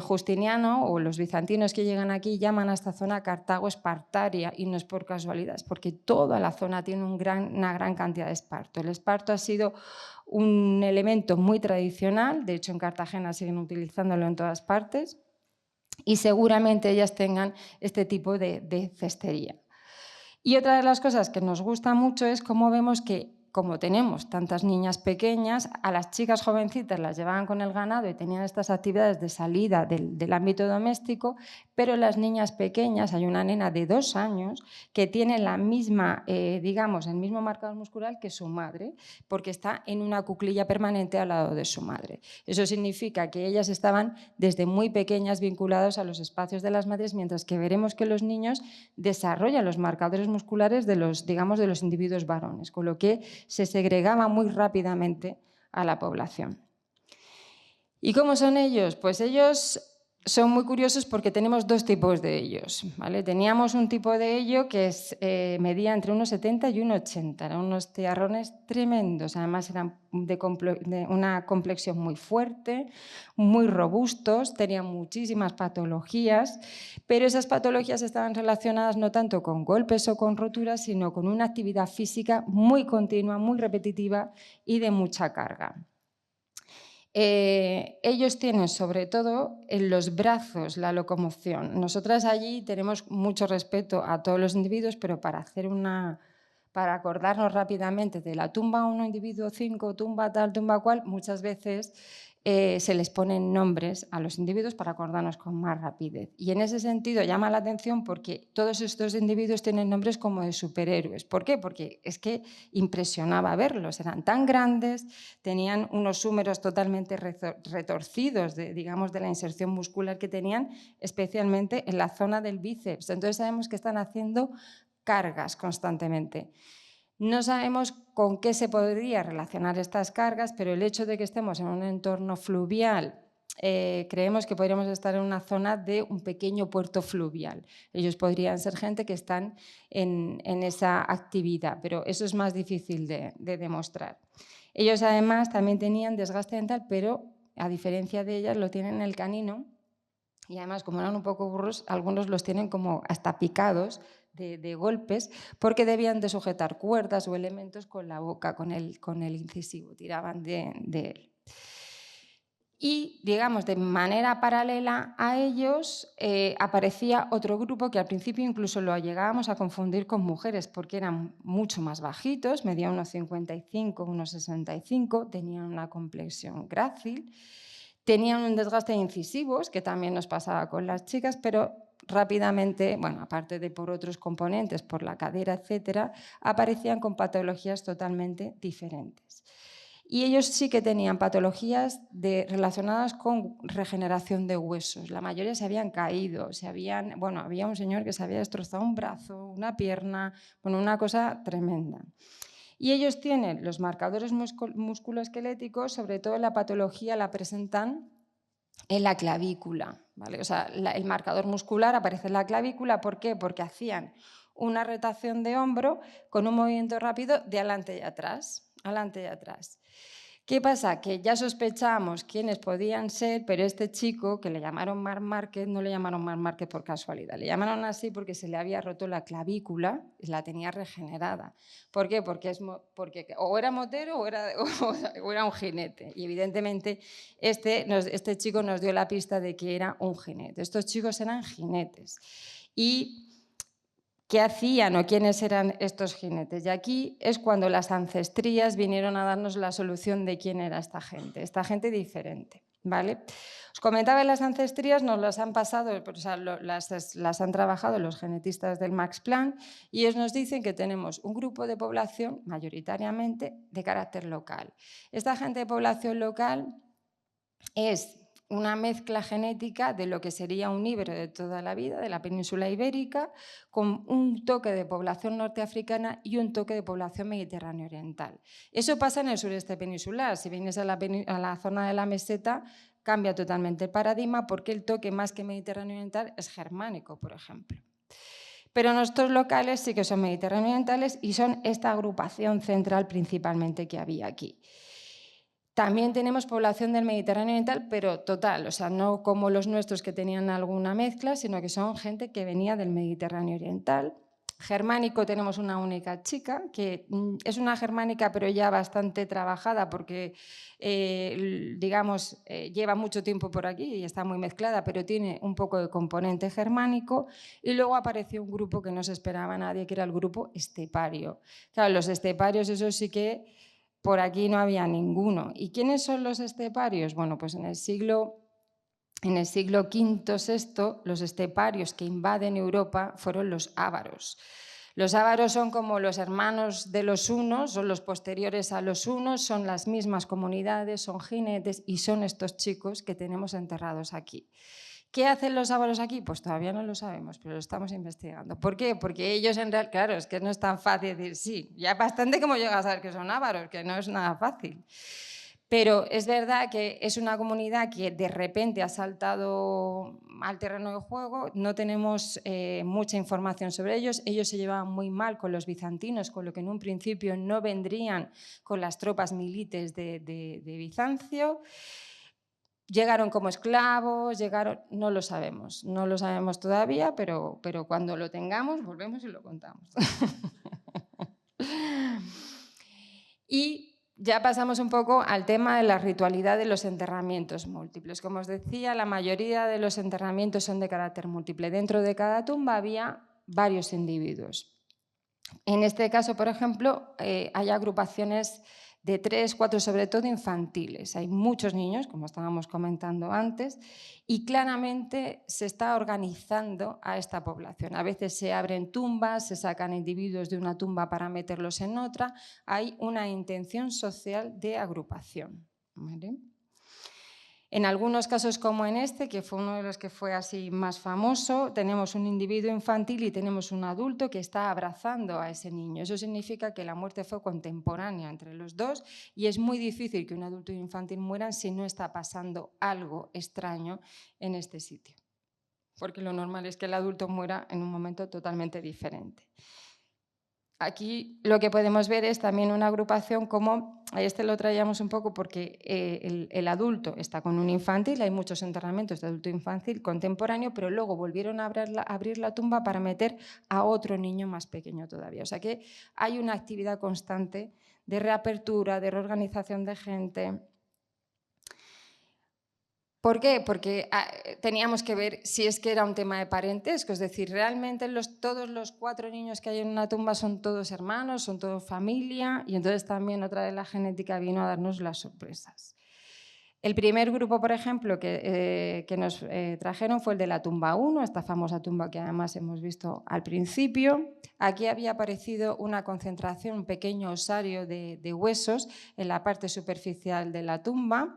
Justiniano o los bizantinos que llegan aquí llaman a esta zona Cartago espartaria y no es por casualidad, es porque toda la zona tiene una gran cantidad de esparto. El esparto ha sido un elemento muy tradicional, de hecho en Cartagena siguen utilizándolo en todas partes y seguramente ellas tengan este tipo de cestería. Y otra de las cosas que nos gusta mucho es cómo vemos que, como tenemos tantas niñas pequeñas, a las chicas jovencitas las llevaban con el ganado y tenían estas actividades de salida del ámbito doméstico, pero las niñas pequeñas, hay una nena de 2 años que tiene la misma, digamos, el mismo marcador muscular que su madre, porque está en una cuclilla permanente al lado de su madre. Eso significa que ellas estaban desde muy pequeñas vinculadas a los espacios de las madres, mientras que veremos que los niños desarrollan los marcadores musculares de los individuos varones, con lo que se segregaba muy rápidamente a la población. ¿Y cómo son ellos? Pues ellos son muy curiosos porque tenemos 2 tipos de ellos, ¿vale? Teníamos un tipo de ello que medía entre 1,70 y 1,80, eran unos tiarrones tremendos, además eran de una complexión muy fuerte, muy robustos, tenían muchísimas patologías, pero esas patologías estaban relacionadas no tanto con golpes o con roturas, sino con una actividad física muy continua, muy repetitiva y de mucha carga. Ellos tienen sobre todo en los brazos la locomoción. Nosotras allí tenemos mucho respeto a todos los individuos, pero para acordarnos rápidamente de la tumba 1, individuo 5, tumba tal, tumba cual, muchas veces se les ponen nombres a los individuos para acordarnos con más rapidez. Y en ese sentido llama la atención porque todos estos individuos tienen nombres como de superhéroes. ¿Por qué? Porque es que impresionaba verlos, eran tan grandes, tenían unos húmeros totalmente retorcidos digamos, de la inserción muscular que tenían, especialmente en la zona del bíceps. Entonces sabemos que están haciendo cargas constantemente. No sabemos con qué se podría relacionar estas cargas, pero el hecho de que estemos en un entorno fluvial, creemos que podríamos estar en una zona de un pequeño puerto fluvial. Ellos podrían ser gente que están en esa actividad, pero eso es más difícil de demostrar. Ellos además también tenían desgaste dental, pero a diferencia de ellas lo tienen en el canino y además como eran un poco burros, algunos los tienen como hasta picados de golpes porque debían de sujetar cuerdas o elementos con la boca, con el incisivo, tiraban de él. Y, digamos, de manera paralela a ellos aparecía otro grupo que al principio incluso lo llegábamos a confundir con mujeres porque eran mucho más bajitos, medían unos 55, unos 65, tenían una complexión grácil, tenían un desgaste de incisivos, que también nos pasaba con las chicas, pero rápidamente, bueno, aparte de por otros componentes, por la cadera, etcétera, aparecían con patologías totalmente diferentes. Y ellos sí que tenían patologías relacionadas con regeneración de huesos. La mayoría se habían caído, había un señor que se había destrozado un brazo, una pierna, bueno, una cosa tremenda. Y ellos tienen los marcadores musculoesqueléticos, sobre todo la patología la presentan en la clavícula, ¿vale? O sea, el marcador muscular aparece en la clavícula. ¿Por qué? Porque hacían una rotación de hombro con un movimiento rápido de adelante y atrás, adelante y atrás. ¿Qué pasa? Que ya sospechábamos quiénes podían ser, pero este chico, que le llamaron Marc Márquez, no le llamaron Marc Márquez por casualidad, le llamaron así porque se le había roto la clavícula y la tenía regenerada. ¿Por qué? Porque o era motero o era un jinete. Y evidentemente este chico nos dio la pista de que era un jinete. Estos chicos eran jinetes. Y ¿qué hacían o quiénes eran estos jinetes? Y aquí es cuando las ancestrías vinieron a darnos la solución de quién era esta gente diferente, ¿vale? Os comentaba, las ancestrías nos las han pasado, o sea, las han trabajado los genetistas del Max Planck, y ellos nos dicen que tenemos un grupo de población mayoritariamente de carácter local. Esta gente de población local es una mezcla genética de lo que sería un íbero de toda la vida, de la península ibérica, con un toque de población norteafricana y un toque de población mediterráneo oriental. Eso pasa en el sureste peninsular. Si vienes a la zona de la meseta, cambia totalmente el paradigma porque el toque más que mediterráneo oriental es germánico, por ejemplo. Pero nuestros locales sí que son mediterráneo orientales y son esta agrupación central principalmente que había aquí. También tenemos población del Mediterráneo oriental, pero total, o sea, no como los nuestros que tenían alguna mezcla, sino que son gente que venía del Mediterráneo oriental. Germánico tenemos una única chica, que es una germánica pero ya bastante trabajada porque, digamos, lleva mucho tiempo por aquí y está muy mezclada, pero tiene un poco de componente germánico. Y luego apareció un grupo que no se esperaba nadie, que era el grupo estepario. Claro, los esteparios, eso sí que por aquí no había ninguno. ¿Y quiénes son los esteparios? Bueno, pues en el siglo V-VI, los esteparios que invaden Europa fueron los ávaros. Los ávaros son como los hermanos de los hunos, son los posteriores a los hunos, son las mismas comunidades, son jinetes y son estos chicos que tenemos enterrados aquí. ¿Qué hacen los ávaros aquí? Pues todavía no lo sabemos, pero lo estamos investigando. ¿Por qué? Porque ellos en realidad, claro, es que no es tan fácil decir sí. Ya bastante como llegas a saber que son ávaros, que no es nada fácil. Pero es verdad que es una comunidad que de repente ha saltado al terreno de juego, no tenemos mucha información sobre ellos. Ellos se llevaban muy mal con los bizantinos, con lo que en un principio no vendrían con las tropas milites de Bizancio. Llegaron como esclavos, no lo sabemos todavía, pero cuando lo tengamos volvemos y lo contamos. Y ya pasamos un poco al tema de la ritualidad de los enterramientos múltiples. Como os decía, la mayoría de los enterramientos son de carácter múltiple. Dentro de cada tumba había varios individuos. En este caso, por ejemplo, hay agrupaciones de 3, 4, sobre todo infantiles. Hay muchos niños, como estábamos comentando antes, y claramente se está organizando a esta población. A veces se abren tumbas, se sacan individuos de una tumba para meterlos en otra. Hay una intención social de agrupación, ¿vale? En algunos casos, como en este, que fue uno de los que fue así más famoso, tenemos un individuo infantil y tenemos un adulto que está abrazando a ese niño. Eso significa que la muerte fue contemporánea entre los dos y es muy difícil que un adulto y un infantil mueran si no está pasando algo extraño en este sitio. Porque lo normal es que el adulto muera en un momento totalmente diferente. Aquí lo que podemos ver es también una agrupación como, este lo traíamos un poco porque el adulto está con un infantil, hay muchos enterramientos de adulto infantil contemporáneo, pero luego volvieron a abrir la tumba para meter a otro niño más pequeño todavía. O sea que hay una actividad constante de reapertura, de reorganización de gente. ¿Por qué? Porque teníamos que ver si es que era un tema de parentesco, es decir, realmente todos los 4 niños que hay en una tumba son todos hermanos, son todos familia, y entonces también otra vez la genética vino a darnos las sorpresas. El primer grupo, por ejemplo, que nos trajeron fue el de la tumba 1, esta famosa tumba que además hemos visto al principio. Aquí había aparecido una concentración, un pequeño osario de huesos en la parte superficial de la tumba.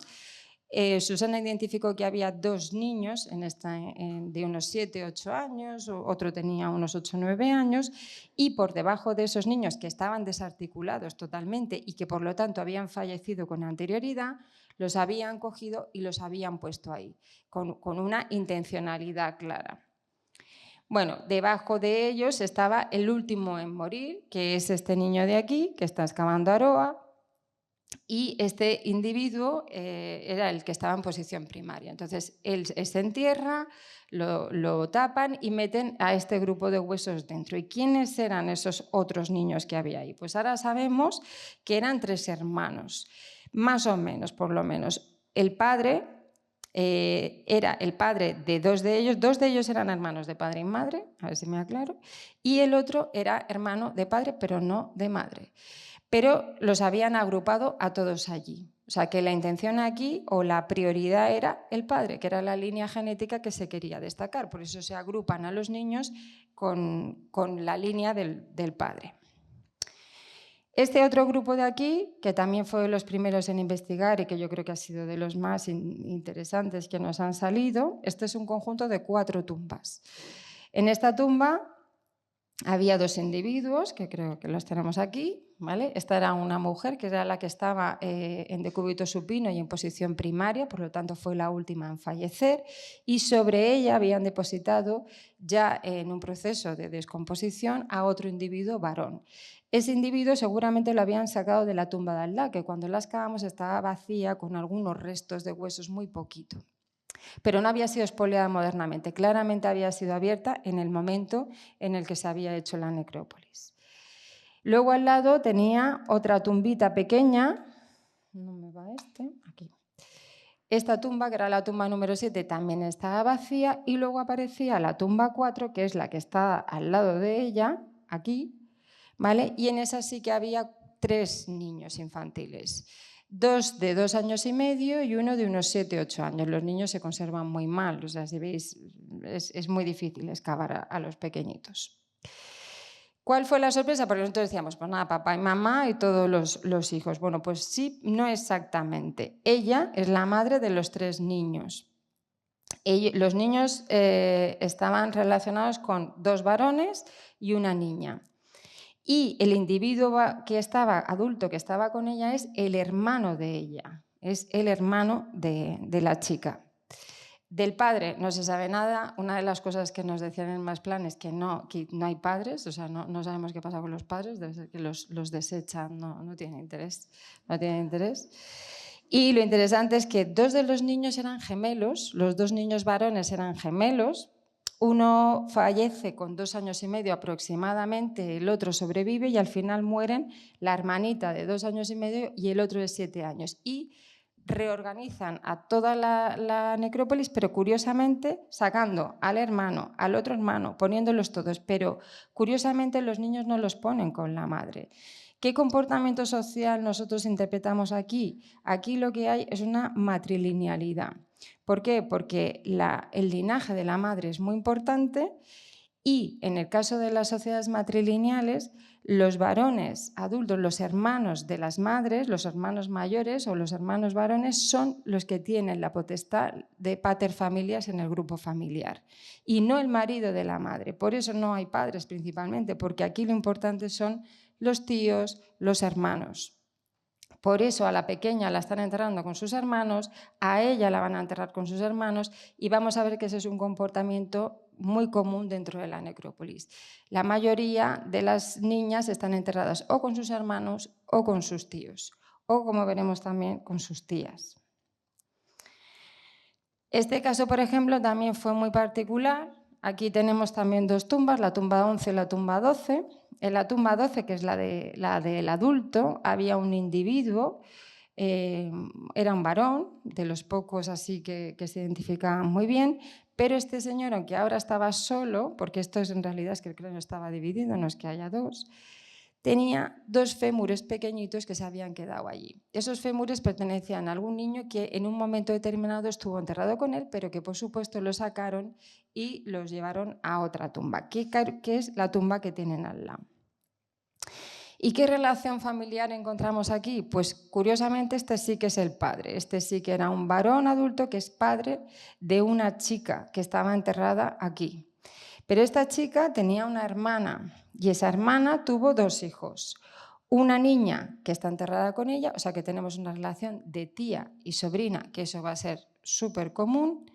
Susana identificó que había 2 niños de unos 7, 8 años, otro tenía unos 8, 9 años, y por debajo de esos niños que estaban desarticulados totalmente y que por lo tanto habían fallecido con anterioridad, los habían cogido y los habían puesto ahí, con una intencionalidad clara. Bueno, debajo de ellos estaba el último en morir, que es este niño de aquí, que está excavando Aroa, y este individuo era el que estaba en posición primaria. Entonces, él se entierra, lo tapan y meten a este grupo de huesos dentro. ¿Y quiénes eran esos otros niños que había ahí? Pues ahora sabemos que eran 3 hermanos, más o menos, por lo menos. El padre era el padre de 2 de ellos. 2 de ellos eran hermanos de padre y madre, a ver si me aclaro, y el otro era hermano de padre, pero no de madre. Pero los habían agrupado a todos allí. O sea, que la intención aquí o la prioridad era el padre, que era la línea genética que se quería destacar. Por eso se agrupan a los niños con la línea del padre. Este otro grupo de aquí, que también fue de los primeros en investigar y que yo creo que ha sido de los más interesantes que nos han salido, este es un conjunto de 4 tumbas. En esta tumba había 2 individuos, que creo que los tenemos aquí, ¿vale? Esta era una mujer, que era la que estaba en decúbito supino y en posición primaria, por lo tanto fue la última en fallecer, y sobre ella habían depositado ya en un proceso de descomposición a otro individuo varón. Ese individuo seguramente lo habían sacado de la tumba de al lado, que cuando la excavamos estaba vacía con algunos restos de huesos, muy poquito. Pero no había sido expoliada modernamente, claramente había sido abierta en el momento en el que se había hecho la necrópolis. Luego al lado tenía otra tumbita pequeña, no me va aquí. Esta tumba, que era la tumba número 7, también estaba vacía, y luego aparecía la tumba 4, que es la que está al lado de ella, aquí, ¿vale? Y en esa sí que había 3 niños infantiles. 2 de 2 años y medio y uno de unos 7, 8 años. Los niños se conservan muy mal, o sea, si veis, es muy difícil excavar a los pequeñitos. ¿Cuál fue la sorpresa? Porque nosotros decíamos, pues nada, papá y mamá y todos los hijos. Bueno, pues sí, no exactamente. Ella es la madre de los 3 niños. Los niños estaban relacionados con 2 varones y una niña. Y el individuo adulto que estaba con ella es el hermano de ella, es el hermano de la chica. Del padre no se sabe nada. Una de las cosas que nos decían en Más Plan es que no hay padres, o sea, no sabemos qué pasa con los padres, debe ser que los desechan, no tienen interés. Y lo interesante es que 2 de los niños eran gemelos, los 2 niños varones eran gemelos. Uno fallece con 2 años y medio aproximadamente, el otro sobrevive y al final mueren la hermanita de 2 años y medio y el otro de 7 años. Y reorganizan a toda la necrópolis, pero curiosamente sacando al hermano, al otro hermano, poniéndolos todos, pero curiosamente los niños no los ponen con la madre. ¿Qué comportamiento social nosotros interpretamos aquí? Aquí lo que hay es una matrilinealidad. ¿Por qué? Porque el linaje de la madre es muy importante y en el caso de las sociedades matrilineales, los varones adultos, los hermanos de las madres, los hermanos mayores o los hermanos varones son los que tienen la potestad de paterfamilias en el grupo familiar y no el marido de la madre. Por eso no hay padres principalmente, porque aquí lo importante son los tíos, los hermanos. Por eso a la pequeña la están enterrando con sus hermanos, a ella la van a enterrar con sus hermanos y vamos a ver que ese es un comportamiento muy común dentro de la necrópolis. La mayoría de las niñas están enterradas o con sus hermanos o con sus tíos, o como veremos también con sus tías. Este caso, por ejemplo, también fue muy particular. Aquí tenemos también 2 tumbas, la tumba 11 y la tumba 12. En la tumba 12, que es la del adulto, había un individuo era un varón, de los pocos así que se identificaban muy bien, pero este señor, aunque ahora estaba solo, porque esto en realidad es que el cráneo estaba dividido, no es que haya dos, tenía 2 fémures pequeñitos que se habían quedado allí. Esos fémures pertenecían a algún niño que en un momento determinado estuvo enterrado con él, pero que por supuesto lo sacaron y los llevaron a otra tumba, que es la tumba que tienen al lado. ¿Y qué relación familiar encontramos aquí? Pues curiosamente este sí que es el padre, este sí que era un varón adulto que es padre de una chica que estaba enterrada aquí. Pero esta chica tenía una hermana y esa hermana tuvo 2 hijos. Una niña que está enterrada con ella, o sea que tenemos una relación de tía y sobrina, que eso va a ser súper común.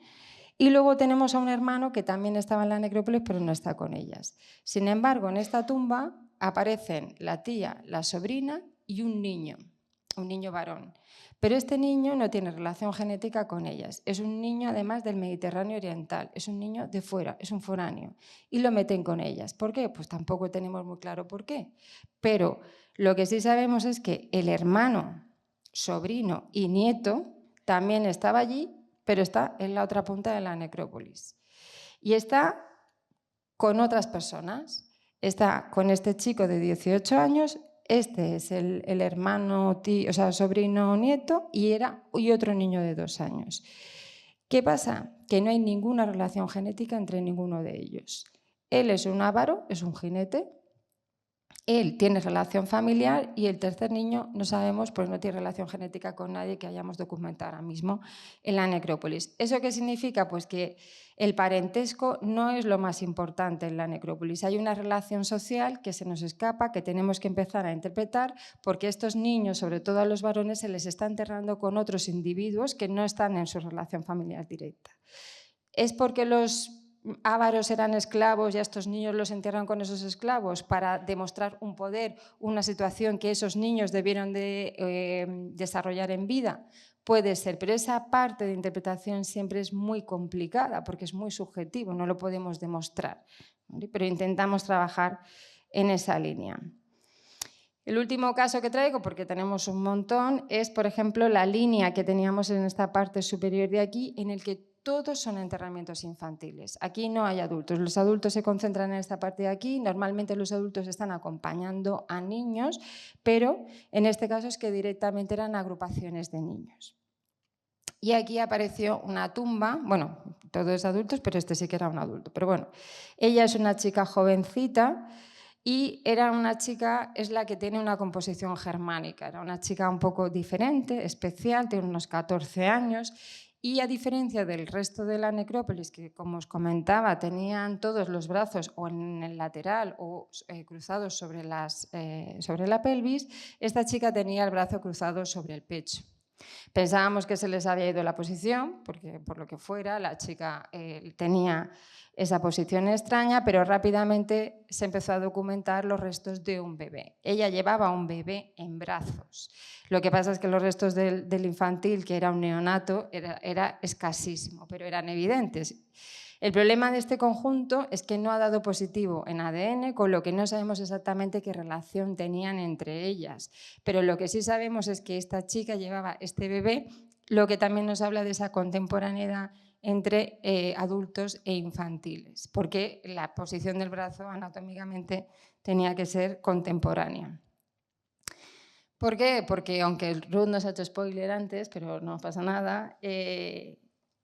Y luego tenemos a un hermano que también estaba en la necrópolis, pero no está con ellas. Sin embargo, en esta tumba aparecen la tía, la sobrina y un niño varón. Pero este niño no tiene relación genética con ellas. Es un niño, además, del Mediterráneo oriental. Es un niño de fuera, es un foráneo. Y lo meten con ellas. ¿Por qué? Pues tampoco tenemos muy claro por qué. Pero lo que sí sabemos es que el hermano, sobrino y nieto también estaba allí, pero está en la otra punta de la necrópolis. Y está con otras personas. Está con este chico de 18 años, este es el hermano, tío, o sea, sobrino nieto, y otro niño de 2 años. ¿Qué pasa? Que no hay ninguna relación genética entre ninguno de ellos. Él es un ávaro, es un jinete. Él tiene relación familiar y el tercer niño no sabemos, pues no tiene relación genética con nadie que hayamos documentado ahora mismo en la necrópolis. ¿Eso qué significa? Pues que el parentesco no es lo más importante en la necrópolis. Hay una relación social que se nos escapa, que tenemos que empezar a interpretar, porque estos niños, sobre todo a los varones, se les está enterrando con otros individuos que no están en su relación familiar directa. ¿Es porque los ávaros eran esclavos y a estos niños los entierran con esos esclavos para demostrar un poder, una situación que esos niños debieron de desarrollar en vida? Puede ser, pero esa parte de interpretación siempre es muy complicada porque es muy subjetivo, no lo podemos demostrar, ¿vale? Pero intentamos trabajar en esa línea. El último caso que traigo, porque tenemos un montón, es, por ejemplo, la línea que teníamos en esta parte superior de aquí, en el que todos son enterramientos infantiles. Aquí no hay adultos. Los adultos se concentran en esta parte de aquí. Normalmente los adultos están acompañando a niños, pero en este caso es que directamente eran agrupaciones de niños. Y aquí apareció una tumba, bueno, todos adultos, pero este sí que era un adulto. Pero bueno, ella es una chica jovencita y era una chica, es la que tiene una composición germánica. Era una chica un poco diferente, especial, tiene unos 14 años. Y a diferencia del resto de la necrópolis, que como os comentaba, tenían todos los brazos o en el lateral o cruzados sobre la pelvis, esta chica tenía el brazo cruzado sobre el pecho. Pensábamos que se les había ido la posición, porque por lo que fuera, la chica tenía esa posición extraña, pero rápidamente se empezó a documentar los restos de un bebé. Ella llevaba un bebé en brazos. Lo que pasa es que los restos del infantil, que era un neonato, era escasísimo, pero eran evidentes. El problema de este conjunto es que no ha dado positivo en ADN, con lo que no sabemos exactamente qué relación tenían entre ellas. Pero lo que sí sabemos es que esta chica llevaba este bebé, lo que también nos habla de esa contemporaneidad entre adultos e infantiles, porque la posición del brazo anatómicamente tenía que ser contemporánea. ¿Por qué? Porque aunque Ruth nos ha hecho spoiler antes, pero no pasa nada,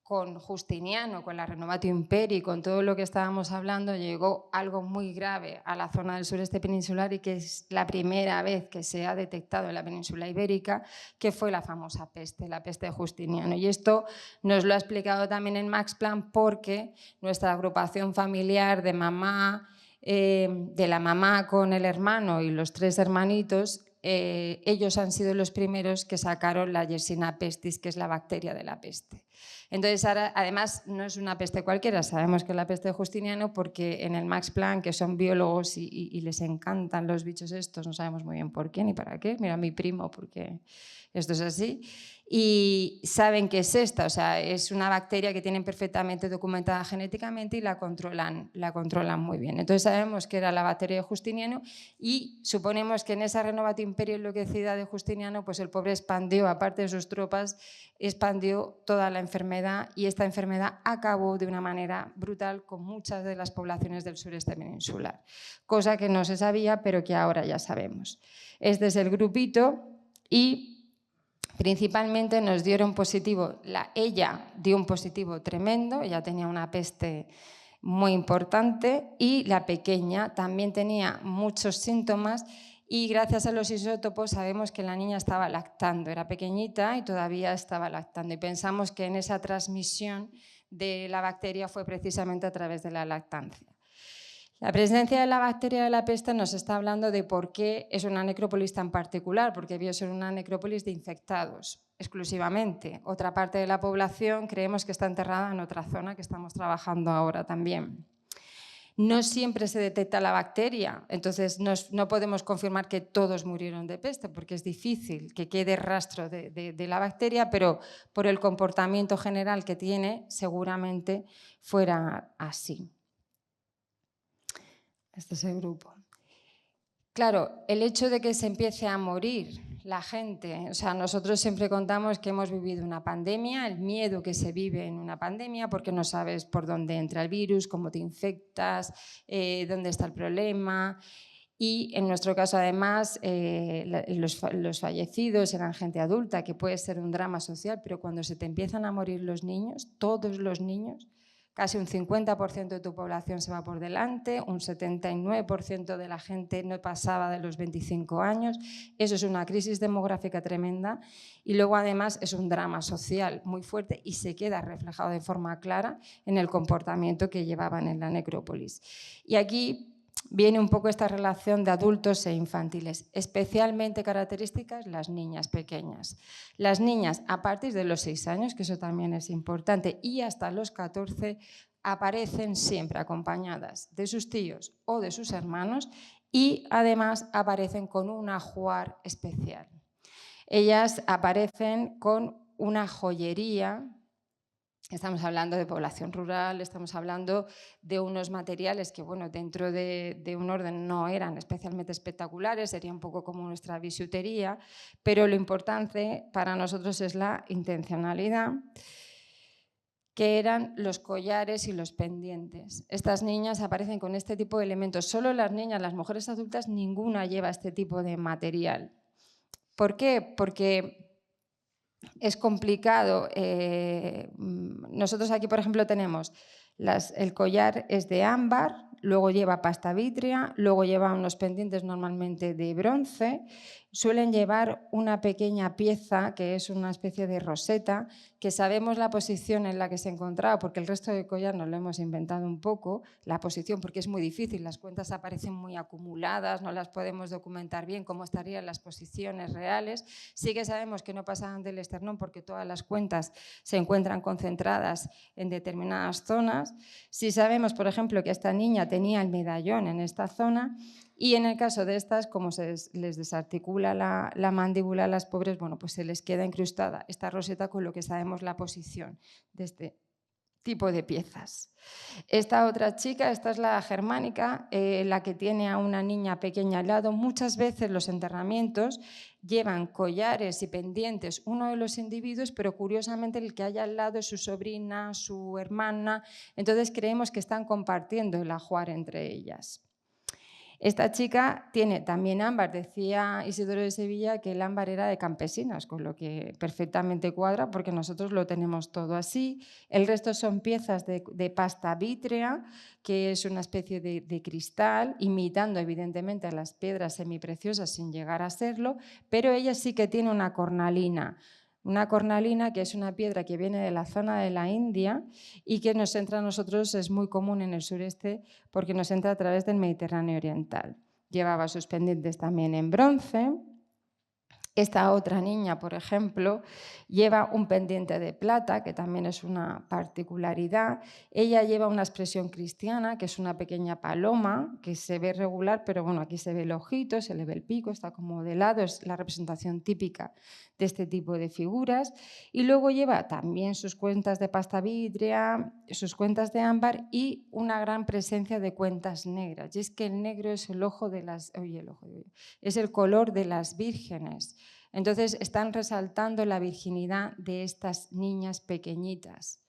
con Justiniano, con la Renovatio Imperii, con todo lo que estábamos hablando, llegó algo muy grave a la zona del sureste peninsular y que es la primera vez que se ha detectado en la península ibérica, que fue la famosa peste, la peste de Justiniano. Y esto nos lo ha explicado también en Max Planck porque nuestra agrupación familiar de mamá, de la mamá con el hermano y los 3 hermanitos, ellos han sido los primeros que sacaron la Yersinia pestis, que es la bacteria de la peste. Entonces, ahora, además, no es una peste cualquiera, sabemos que es la peste de Justiniano porque en el Max Planck, que son biólogos y les encantan los bichos estos, no sabemos muy bien por qué ni para qué, mira a mi primo porque esto es así, y saben que es esta, o sea, es una bacteria que tienen perfectamente documentada genéticamente y la controlan muy bien. Entonces sabemos que era la bacteria de Justiniano y suponemos que en esa Renovatio Imperio enloquecida de Justiniano, pues el pobre expandió, aparte de sus tropas, expandió toda la enfermedad y esta enfermedad acabó de una manera brutal con muchas de las poblaciones del sureste peninsular, cosa que no se sabía pero que ahora ya sabemos. Este es el grupito y principalmente nos dieron positivo, ella dio un positivo tremendo, ella tenía una peste muy importante y la pequeña también tenía muchos síntomas y gracias a los isótopos sabemos que la niña estaba lactando, era pequeñita y todavía estaba lactando y pensamos que en esa transmisión de la bacteria fue precisamente a través de la lactancia. La presencia de la bacteria de la peste nos está hablando de por qué es una necrópolis tan particular, porque debió ser una necrópolis de infectados exclusivamente. Otra parte de la población creemos que está enterrada en otra zona que estamos trabajando ahora también. No siempre se detecta la bacteria, entonces no podemos confirmar que todos murieron de peste, porque es difícil que quede rastro de la bacteria, pero por el comportamiento general que tiene, seguramente fuera así. Este es el grupo. Claro, el hecho de que se empiece a morir la gente, o sea, nosotros siempre contamos que hemos vivido una pandemia, el miedo que se vive en una pandemia, porque no sabes por dónde entra el virus, cómo te infectas, dónde está el problema. Y en nuestro caso, además, los fallecidos eran gente adulta, que puede ser un drama social, pero cuando se te empiezan a morir los niños, todos los niños, casi un 50% de tu población se va por delante, un 79% de la gente no pasaba de los 25 años. Eso es una crisis demográfica tremenda y luego además es un drama social muy fuerte y se queda reflejado de forma clara en el comportamiento que llevaban en la necrópolis. Y aquí viene un poco esta relación de adultos e infantiles, especialmente características las niñas pequeñas. Las niñas a partir de los 6 años, que eso también es importante, y hasta los 14 aparecen siempre acompañadas de sus tíos o de sus hermanos y además aparecen con un ajuar especial. Ellas aparecen con una joyería. Estamos hablando de población rural, estamos hablando de unos materiales que, bueno, dentro de un orden no eran especialmente espectaculares, sería un poco como nuestra bisutería, pero lo importante para nosotros es la intencionalidad, que eran los collares y los pendientes. Estas niñas aparecen con este tipo de elementos. Solo las niñas, las mujeres adultas, ninguna lleva este tipo de material. ¿Por qué? Porque es complicado. Nosotros aquí, por ejemplo, tenemos el collar es de ámbar, luego lleva pasta vítrea, luego lleva unos pendientes normalmente de bronce, suelen llevar una pequeña pieza que es una especie de roseta, que sabemos la posición en la que se encontraba, porque el resto del collar nos lo hemos inventado un poco, la posición, porque es muy difícil, las cuentas aparecen muy acumuladas, no las podemos documentar bien cómo estarían las posiciones reales. Sí que sabemos que no pasaban del esternón porque todas las cuentas se encuentran concentradas en determinadas zonas. Sí sabemos, por ejemplo, que esta niña tenía el medallón en esta zona y en el caso de estas, como se les desarticula la mandíbula a las pobres, bueno, pues se les queda incrustada esta roseta con lo que sabemos la posición de este tipo de piezas. Esta otra chica, esta es la germánica, la que tiene a una niña pequeña al lado. Muchas veces los enterramientos llevan collares y pendientes uno de los individuos, pero curiosamente el que hay al lado es su sobrina, su hermana, entonces creemos que están compartiendo el ajuar entre ellas. Esta chica tiene también ámbar, decía Isidoro de Sevilla que el ámbar era de campesinas, con lo que perfectamente cuadra porque nosotros lo tenemos todo así. El resto son piezas de pasta vítrea, que es una especie de cristal, imitando evidentemente a las piedras semipreciosas sin llegar a serlo, pero ella sí que tiene una cornalina. Una cornalina que es una piedra que viene de la zona de la India y que nos entra a nosotros, es muy común en el sureste porque nos entra a través del Mediterráneo oriental. Llevaba sus pendientes también en bronce. Esta otra niña, por ejemplo, lleva un pendiente de plata, que también es una particularidad. Ella lleva una expresión cristiana, que es una pequeña paloma, que se ve regular, pero bueno, aquí se ve el ojito, se le ve el pico, está como de lado, es la representación típica de este tipo de figuras. Y luego lleva también sus cuentas de pasta vítrea, sus cuentas de ámbar y una gran presencia de cuentas negras. Y es que el negro es el ojo de las... es el color de las vírgenes. Entonces están resaltando la virginidad de estas niñas pequeñitas.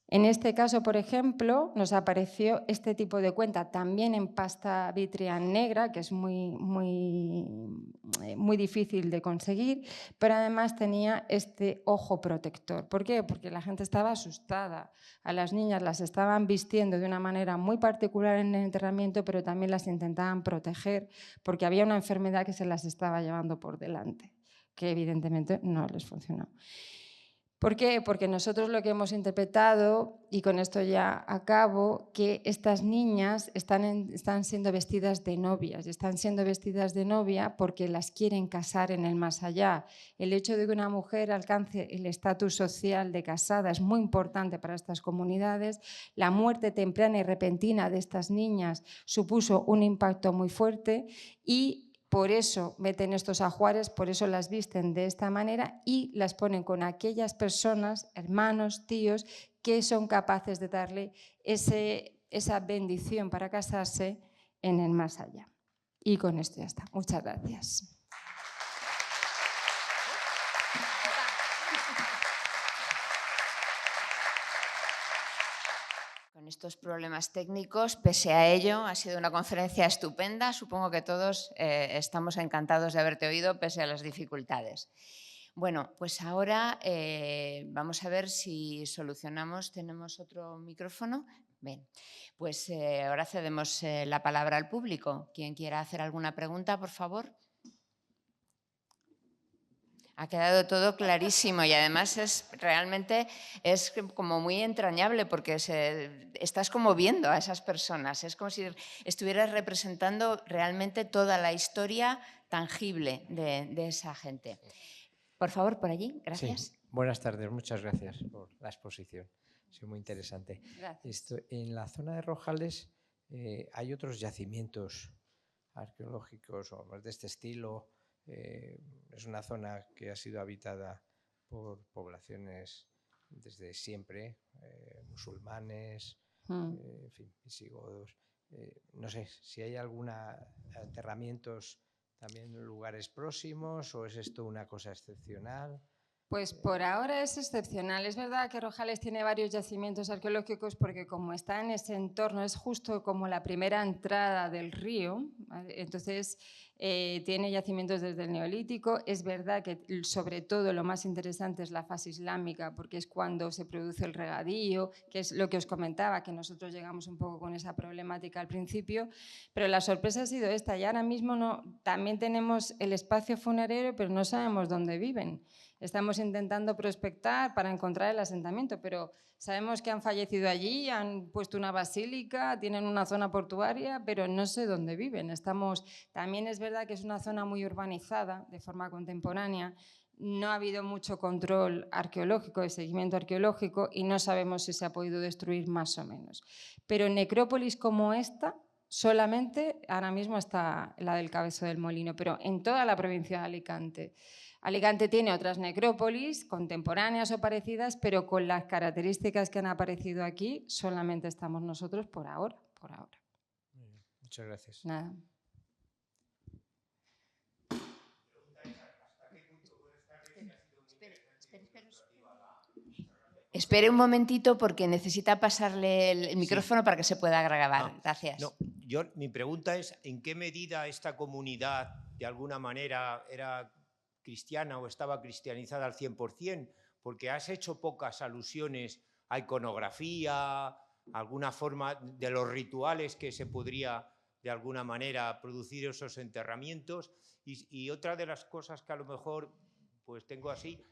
En este caso, por ejemplo, nos apareció este tipo de cuenta también en pasta vítrea negra, que es muy difícil de conseguir, pero además tenía este ojo protector. ¿Por qué? Porque la gente estaba asustada. A las niñas las estaban vistiendo de una manera muy particular en el enterramiento, pero también las intentaban proteger porque había una enfermedad que se las estaba llevando por delante, que evidentemente no les funcionó. ¿Por qué? Porque nosotros lo que hemos interpretado, y con esto ya acabo, que estas niñas están siendo vestidas de novias, y están siendo vestidas de novia porque las quieren casar en el más allá. El hecho de que una mujer alcance el estatus social de casada es muy importante para estas comunidades. La muerte temprana y repentina de estas niñas supuso un impacto muy fuerte y por eso meten estos ajuares, por eso las visten de esta manera y las ponen con aquellas personas, hermanos, tíos, que son capaces de darle esa bendición para casarse en el más allá. Y con esto ya está. Muchas gracias. Con estos problemas técnicos, pese a ello, ha sido una conferencia estupenda. Supongo que todos estamos encantados de haberte oído, pese a las dificultades. Bueno, pues ahora vamos a ver si solucionamos. ¿Tenemos otro micrófono? Bien, pues ahora cedemos la palabra al público. Quien quiera hacer alguna pregunta, por favor. Ha quedado todo clarísimo y además realmente es como muy entrañable porque estás como viendo a esas personas. Es como si estuvieras representando realmente toda la historia tangible de esa gente. Por favor, por allí. Gracias. Sí. Buenas tardes. Muchas gracias por la exposición. Ha sido muy interesante. Gracias. En la zona de Rojales hay otros yacimientos arqueológicos o más de este estilo. Es una zona que ha sido habitada por poblaciones desde siempre, musulmanes, en fin, visigodos. No sé si hay alguna enterramientos también en lugares próximos o es esto una cosa excepcional. Pues por ahora es excepcional. Es verdad que Rojales tiene varios yacimientos arqueológicos porque como está en ese entorno, es justo como la primera entrada del río, ¿vale? Entonces tiene yacimientos desde el Neolítico. Es verdad que sobre todo lo más interesante es la fase islámica porque es cuando se produce el regadío, que es lo que os comentaba, que nosotros llegamos un poco con esa problemática al principio, pero la sorpresa ha sido esta y ahora mismo también tenemos el espacio funerario, pero no sabemos dónde viven. Estamos intentando prospectar para encontrar el asentamiento, pero sabemos que han fallecido allí, han puesto una basílica, tienen una zona portuaria, pero no sé dónde viven. También es verdad que es una zona muy urbanizada de forma contemporánea. No ha habido mucho control arqueológico, de seguimiento arqueológico, y no sabemos si se ha podido destruir más o menos. Pero en necrópolis como esta, solamente ahora mismo está la del Cabezo del Molino, pero en toda la provincia de Alicante. Alicante tiene otras necrópolis contemporáneas o parecidas, pero con las características que han aparecido aquí, solamente estamos nosotros por ahora. Muy bien, muchas gracias. Nada. Espere un momentito porque necesita pasarle el micrófono para que se pueda grabar. Gracias. No, mi pregunta es, ¿en qué medida esta comunidad de alguna manera era cristiana o estaba cristianizada al 100%? Porque has hecho pocas alusiones a iconografía, alguna forma de los rituales que se podría de alguna manera producir esos enterramientos. Y otra de las cosas que a lo mejor pues tengo así,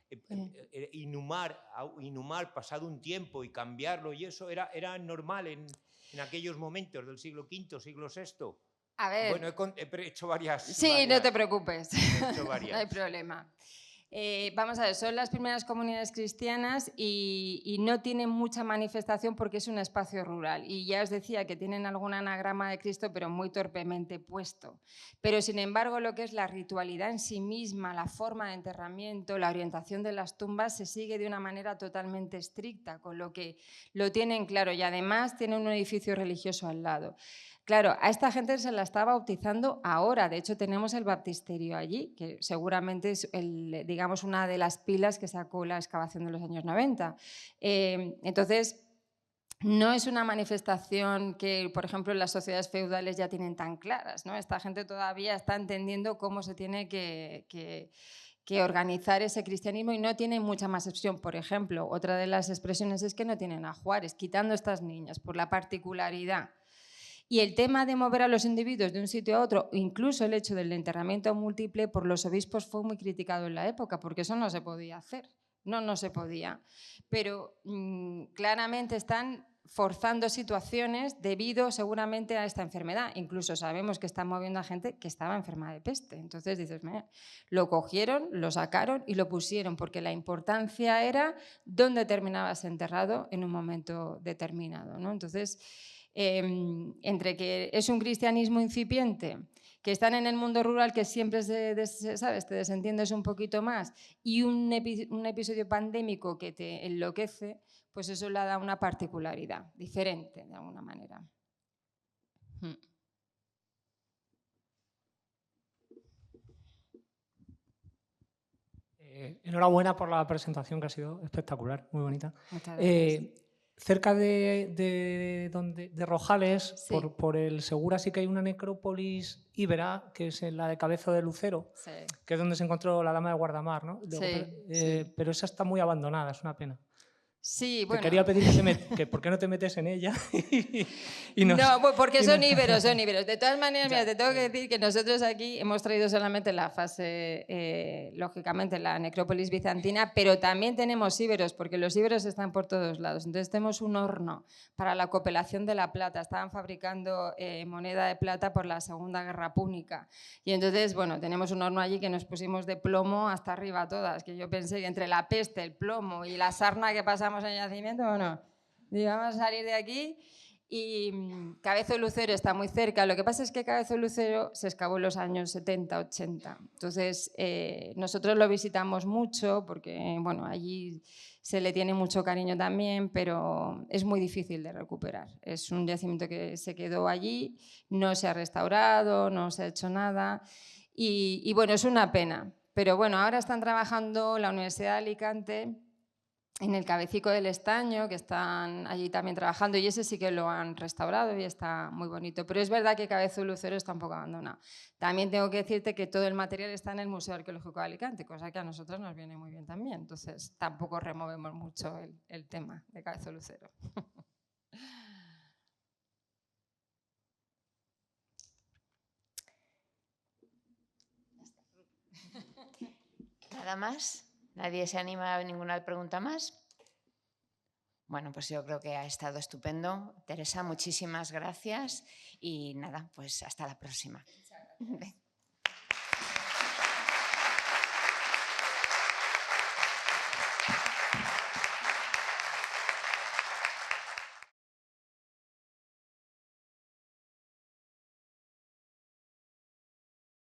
inhumar pasado un tiempo y cambiarlo, y eso era normal en aquellos momentos del siglo V, siglo VI. A ver. Bueno, he hecho varias. Sí, no te preocupes. He hecho varias. No hay problema. Vamos a ver, son las primeras comunidades cristianas y no tienen mucha manifestación porque es un espacio rural. Y ya os decía que tienen algún anagrama de Cristo, pero muy torpemente puesto. Pero sin embargo, lo que es la ritualidad en sí misma, la forma de enterramiento, la orientación de las tumbas, se sigue de una manera totalmente estricta, con lo que lo tienen claro. Y además tienen un edificio religioso al lado. Claro, a esta gente se la está bautizando ahora. De hecho, tenemos el baptisterio allí, que seguramente es digamos, una de las pilas que sacó la excavación de los años 90. Entonces, no es una manifestación que, por ejemplo, en las sociedades feudales ya tienen tan claras, ¿no? Esta gente todavía está entendiendo cómo se tiene que organizar ese cristianismo y no tiene mucha más expresión. Por ejemplo, otra de las expresiones es que no tienen a Juárez, quitando estas niñas, por la particularidad. Y el tema de mover a los individuos de un sitio a otro, incluso el hecho del enterramiento múltiple, por los obispos fue muy criticado en la época, porque eso no se podía hacer, no se podía. Pero claramente están forzando situaciones debido seguramente a esta enfermedad. Incluso sabemos que están moviendo a gente que estaba enferma de peste. Entonces dices, mira, lo cogieron, lo sacaron y lo pusieron, porque la importancia era dónde terminabas enterrado en un momento determinado, ¿no? Entonces, entre que es un cristianismo incipiente, que están en el mundo rural, que siempre ¿sabes? Te desentiendes un poquito más, y un episodio pandémico que te enloquece, pues eso le da una particularidad diferente de alguna manera. Enhorabuena por la presentación, que ha sido espectacular, muy bonita. Muchas gracias. Cerca de Rojales, Sí. por el Segura, sí que hay una necrópolis íbera, que es la de Cabezo de Lucero, Sí. que es donde se encontró la dama de Guardamar, ¿no? Sí. Pero esa está muy abandonada, es una pena. Sí, Te quería pedir que por qué no te metes en ella. Porque son íberos. De todas maneras, mira, te tengo que decir que nosotros aquí hemos traído solamente la fase, lógicamente, la necrópolis bizantina, pero también tenemos íberos, porque los íberos están por todos lados. Entonces tenemos un horno para la copelación de la plata. Estaban fabricando moneda de plata por la Segunda Guerra Púnica. Y entonces, bueno, tenemos un horno allí que nos pusimos de plomo hasta arriba todas, que yo pensé que entre la peste, el plomo y la sarna que pasamos en yacimiento, bueno, vamos a salir de aquí. Y Cabezo de Lucero está muy cerca. Lo que pasa es que Cabezo de Lucero se excavó en los años 70, 80. Entonces, nosotros lo visitamos mucho porque, bueno, allí se le tiene mucho cariño también, pero es muy difícil de recuperar. Es un yacimiento que se quedó allí, no se ha restaurado, no se ha hecho nada. Y bueno, es una pena. Pero bueno, ahora están trabajando la Universidad de Alicante en el Cabecico del Estaño, que están allí también trabajando, y ese sí que lo han restaurado y está muy bonito. Pero es verdad que Cabezo de Lucero está un poco abandonado. También tengo que decirte que todo el material está en el Museo Arqueológico de Alicante, cosa que a nosotros nos viene muy bien también. Entonces tampoco removemos mucho el tema de Cabezo de Lucero. ¿Nada más? ¿Nadie se anima a ninguna pregunta más? Bueno, pues yo creo que ha estado estupendo. Teresa, muchísimas gracias y nada, pues hasta la próxima.